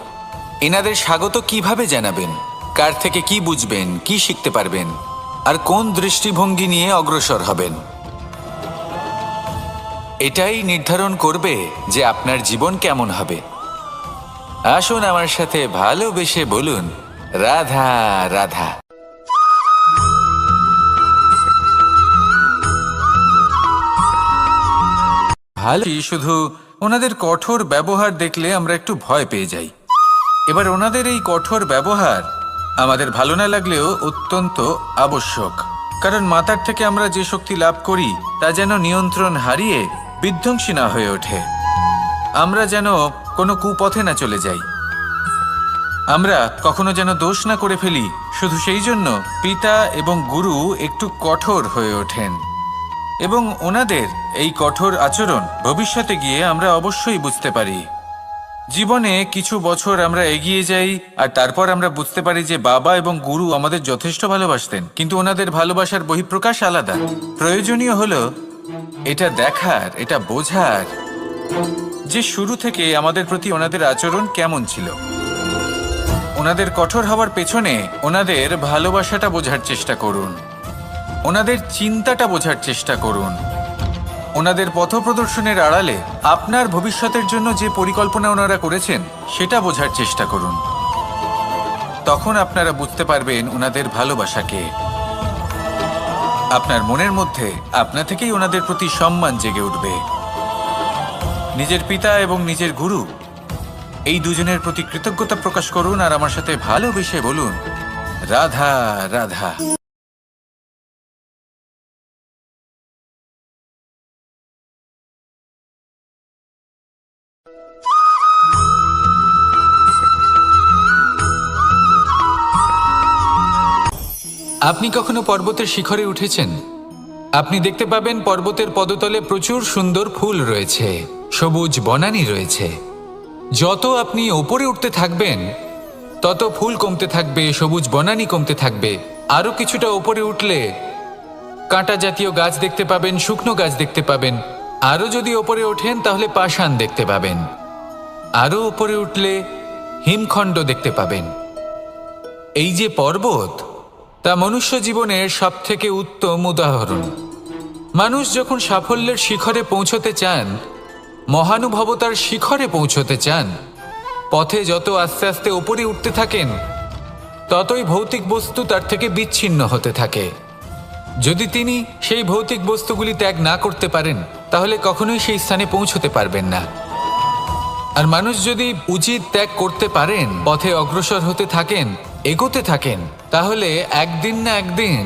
এনাদের স্বাগত কিভাবে জানাবেন, কার থেকে কি বুঝবেন, কি শিখতে পারবেন, আর কোন দৃষ্টিভঙ্গি নিয়ে অগ্রসর হবেন। এটাই নির্ধারণ করবে যে আপনার জীবন কেমন হবে। আসুন আমার সাথে ভালোবেসে বলুন, রাধা রাধা। ভালো, শুধু ওনাদের কঠোর ব্যবহার দেখলে আমরা একটু ভয় পেয়ে যাই। এবার ওনাদের এই কঠোর ব্যবহার আমাদের ভালো না লাগলেও অত্যন্ত আবশ্যক, কারণ মাথার থেকে আমরা যে শক্তি লাভ করি তা যেন নিয়ন্ত্রণ হারিয়ে বিধ্বংসী না হয়ে ওঠে। আমরা যেন কোনো কুপথে না চলে যাই, আমরা কখনো যেন দোষ না করে ফেলি। শুধু সেই জন্য পিতা এবং গুরু একটু কঠোর হয়ে ওঠেন, এবং ওনাদের এই কঠোর আচরণ ভবিষ্যতে গিয়ে আমরা অবশ্যই বুঝতে পারি। জীবনে কিছু বছর আমরা এগিয়ে যাই, আর তারপর আমরা বুঝতে পারি যে বাবা এবং গুরু আমাদের যথেষ্ট ভালোবাসতেন, কিন্তু ওনাদের ভালোবাসার বহিঃপ্রকাশ আলাদা। প্রয়োজনীয় হলো এটা দেখার, এটা বোঝার যে শুরু থেকে আমাদের প্রতি ওনাদের আচরণ কেমন ছিল। ওনাদের কঠোর হওয়ার পেছনে ওনাদের ভালোবাসাটা বোঝার চেষ্টা করুন, ওনাদের চিন্তাটা বোঝার চেষ্টা করুন, ওনাদের পথপ্রদর্শনের আড়ালে আপনার ভবিষ্যতের জন্য যে পরিকল্পনা ওনারা করেছেন সেটা বোঝার চেষ্টা করুন। তখন আপনারা বুঝতে পারবেন ওনাদের ভালোবাসাকে। আপনার মনের মধ্যে আপনা থেকেই ওনাদের প্রতি সম্মান জেগে উঠবে। নিজের পিতা এবং নিজের গুরু এই দুজনের প্রতি কৃতজ্ঞতা প্রকাশ করুন, আর আমার সাথে ভালোবেসে বলুন, রাধা রাধা। আপনি কখনো পর্বতের শিখরে উঠেছেন? আপনি দেখতে পাবেন পর্বতের পদতলে প্রচুর সুন্দর ফুল রয়েছে, সবুজ বনানী রয়েছে। যত আপনি ওপরে উঠতে থাকবেন তত ফুল কমতে থাকবে, সবুজ বনানী কমতে থাকবে। আরও কিছুটা ওপরে উঠলে কাঁটা জাতীয় গাছ দেখতে পাবেন, শুকনো গাছ দেখতে পাবেন। আরও যদি ওপরে ওঠেন তাহলে পাষাণ দেখতে পাবেন। আরও ওপরে উঠলে হিমখণ্ড দেখতে পাবেন। এই যে পর্বত, তা মনুষ্য জীবনের সবথেকে উত্তম উদাহরণ। মানুষ যখন সাফল্যের শিখরে পৌঁছতে চান, মহানুভবতার শিখরে পৌঁছতে চান, পথে যত আস্তে আস্তে উপরে উঠতে থাকেন ততই ভৌতিক বস্তু তার থেকে বিচ্ছিন্ন হতে থাকে। যদি তিনি সেই ভৌতিক বস্তুগুলি ত্যাগ না করতে পারেন, তাহলে কখনোই সেই স্থানে পৌঁছতে পারবেন না। আর মানুষ যদি উচিত ত্যাগ করতে পারেন, পথে অগ্রসর হতে থাকেন, এগোতে থাকেন, তাহলে একদিন না একদিন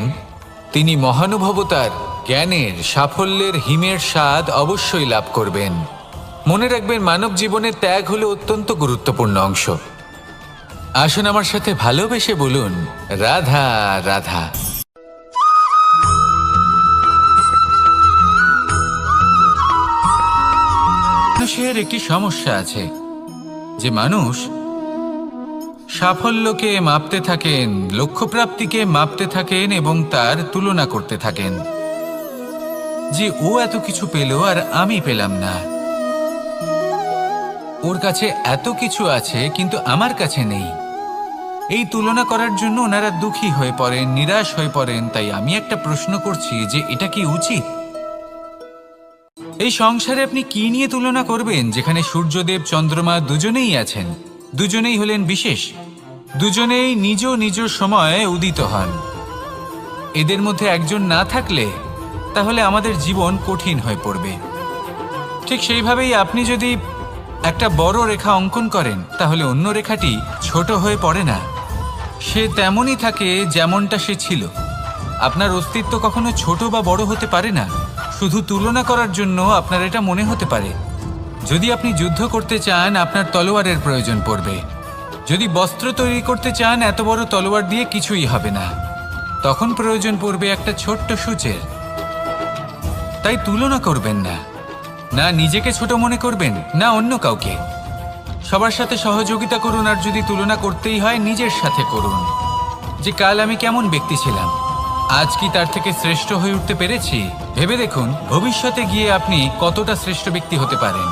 তিনি মহানুভবতার, জ্ঞানের, সাফল্যের হিমের স্বাদ অবশ্যই লাভ করবেন। মনে রাখবেন, মানব জীবনে ত্যাগ হলো অত্যন্ত গুরুত্বপূর্ণ অংশ। আসুন আমার সাথে ভালোবেসে বলুন, রাধা রাধা। মানুষের একটি সমস্যা আছে যে মানুষ সাফল্যকে মাপতে থাকেন, লক্ষ্যপ্রাপ্তিকে মাপতে থাকেন এবং তার তুলনা করতে থাকেন যে ও এত কিছু পেল আর আমি পেলাম না, ওর কাছে এত কিছু আছে কিন্তু আমার কাছে নেই। এই তুলনা করার জন্য ওনারা দুঃখী হয়ে পড়েন, নিরাশ হয়ে পড়েন। তাই আমি একটা প্রশ্ন করছি যে এটা কি উচিত? এই সংসারে আপনি কি নিয়ে তুলনা করবেন, যেখানে সূর্যদেব, চন্দ্রমা দুজনেই আছেন, দুজনেই হলেন বিশেষ, দুজনেই নিজ নিজ সময়ে উদিত হন। এদের মধ্যে একজন না থাকলে তাহলে আমাদের জীবন কঠিন হয়ে পড়বে। ঠিক সেইভাবেই আপনি যদি একটা বড় রেখা অঙ্কন করেন তাহলে অন্য রেখাটি ছোট হয়ে পড়ে না, সে তেমনই থাকে যেমনটা সে ছিল। আপনার অস্তিত্ব কখনো ছোট বা বড় হতে পারে না। শুধু তুলনা করার জন্য আপনার এটা মনে হতে পারে। যদি আপনি যুদ্ধ করতে চান আপনার তলোয়ারের প্রয়োজন পড়বে। যদি বস্ত্র তৈরি করতে চান এত বড় তলোয়ার দিয়ে কিছুই হবে না, তখন প্রয়োজন পড়বে একটা ছোট্ট সূচের। তাই তুলনা করবেন না, না নিজেকে ছোট মনে করবেন না অন্য কাউকে। সবার সাথে সহযোগিতা করুন, আর যদি তুলনা করতেই হয় নিজের সাথে করুন, যে কাল আমি কেমন ব্যক্তি ছিলাম, আজ কি তার থেকে শ্রেষ্ঠ হয়ে উঠতে পেরেছি। ভেবে দেখুন ভবিষ্যতে গিয়ে আপনি কতটা শ্রেষ্ঠ ব্যক্তি হতে পারেন।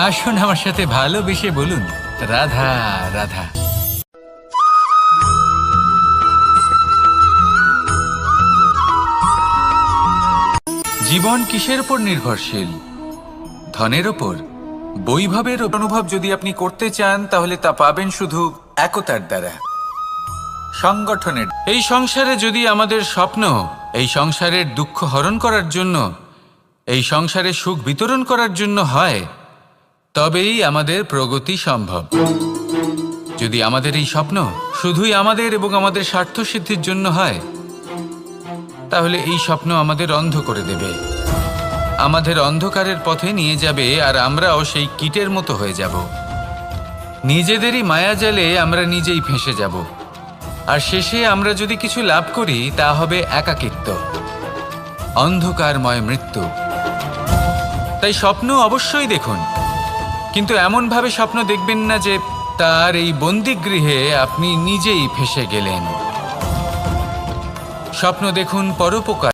আসুন আমার সাথে ভালোবেসে বলুন রাধা রাধা। জীবন কিসের উপর নির্ভরশীল? ধনের ওপর, বৈভবের অনুভব যদি আপনি করতে চান তাহলে তা পাবেন শুধু একতার দ্বারা, সংগঠনের। এই সংসারে যদি আমাদের স্বপ্ন এই সংসারের দুঃখ হরণ করার জন্য, এই সংসারে সুখ বিতরণ করার জন্য হয়, তবেই আমাদের প্রগতি সম্ভব। যদি আমাদের এই স্বপ্ন শুধুই আমাদের এবং আমাদের স্বার্থ সিদ্ধির জন্য হয়, তাহলে এই স্বপ্ন আমাদের অন্ধ করে দেবে, আমাদের অন্ধকারের পথে নিয়ে যাবে, আর আমরাও সেই কীটের মতো হয়ে যাব। নিজেদেরই মায়াজালে আমরা নিজেই ফেঁসে যাব, আর শেষে আমরা যদি কিছু লাভ করি তা হবে একাকিত্ব, অন্ধকারময় মৃত্যু। তাই স্বপ্ন অবশ্যই দেখুন, কিন্তু এমনভাবে স্বপ্ন দেখবেন না যে তার এই বন্দিগৃহে আপনি নিজেই ফেঁসে গেলেন। স্বপ্ন দেখুন পরোপকার।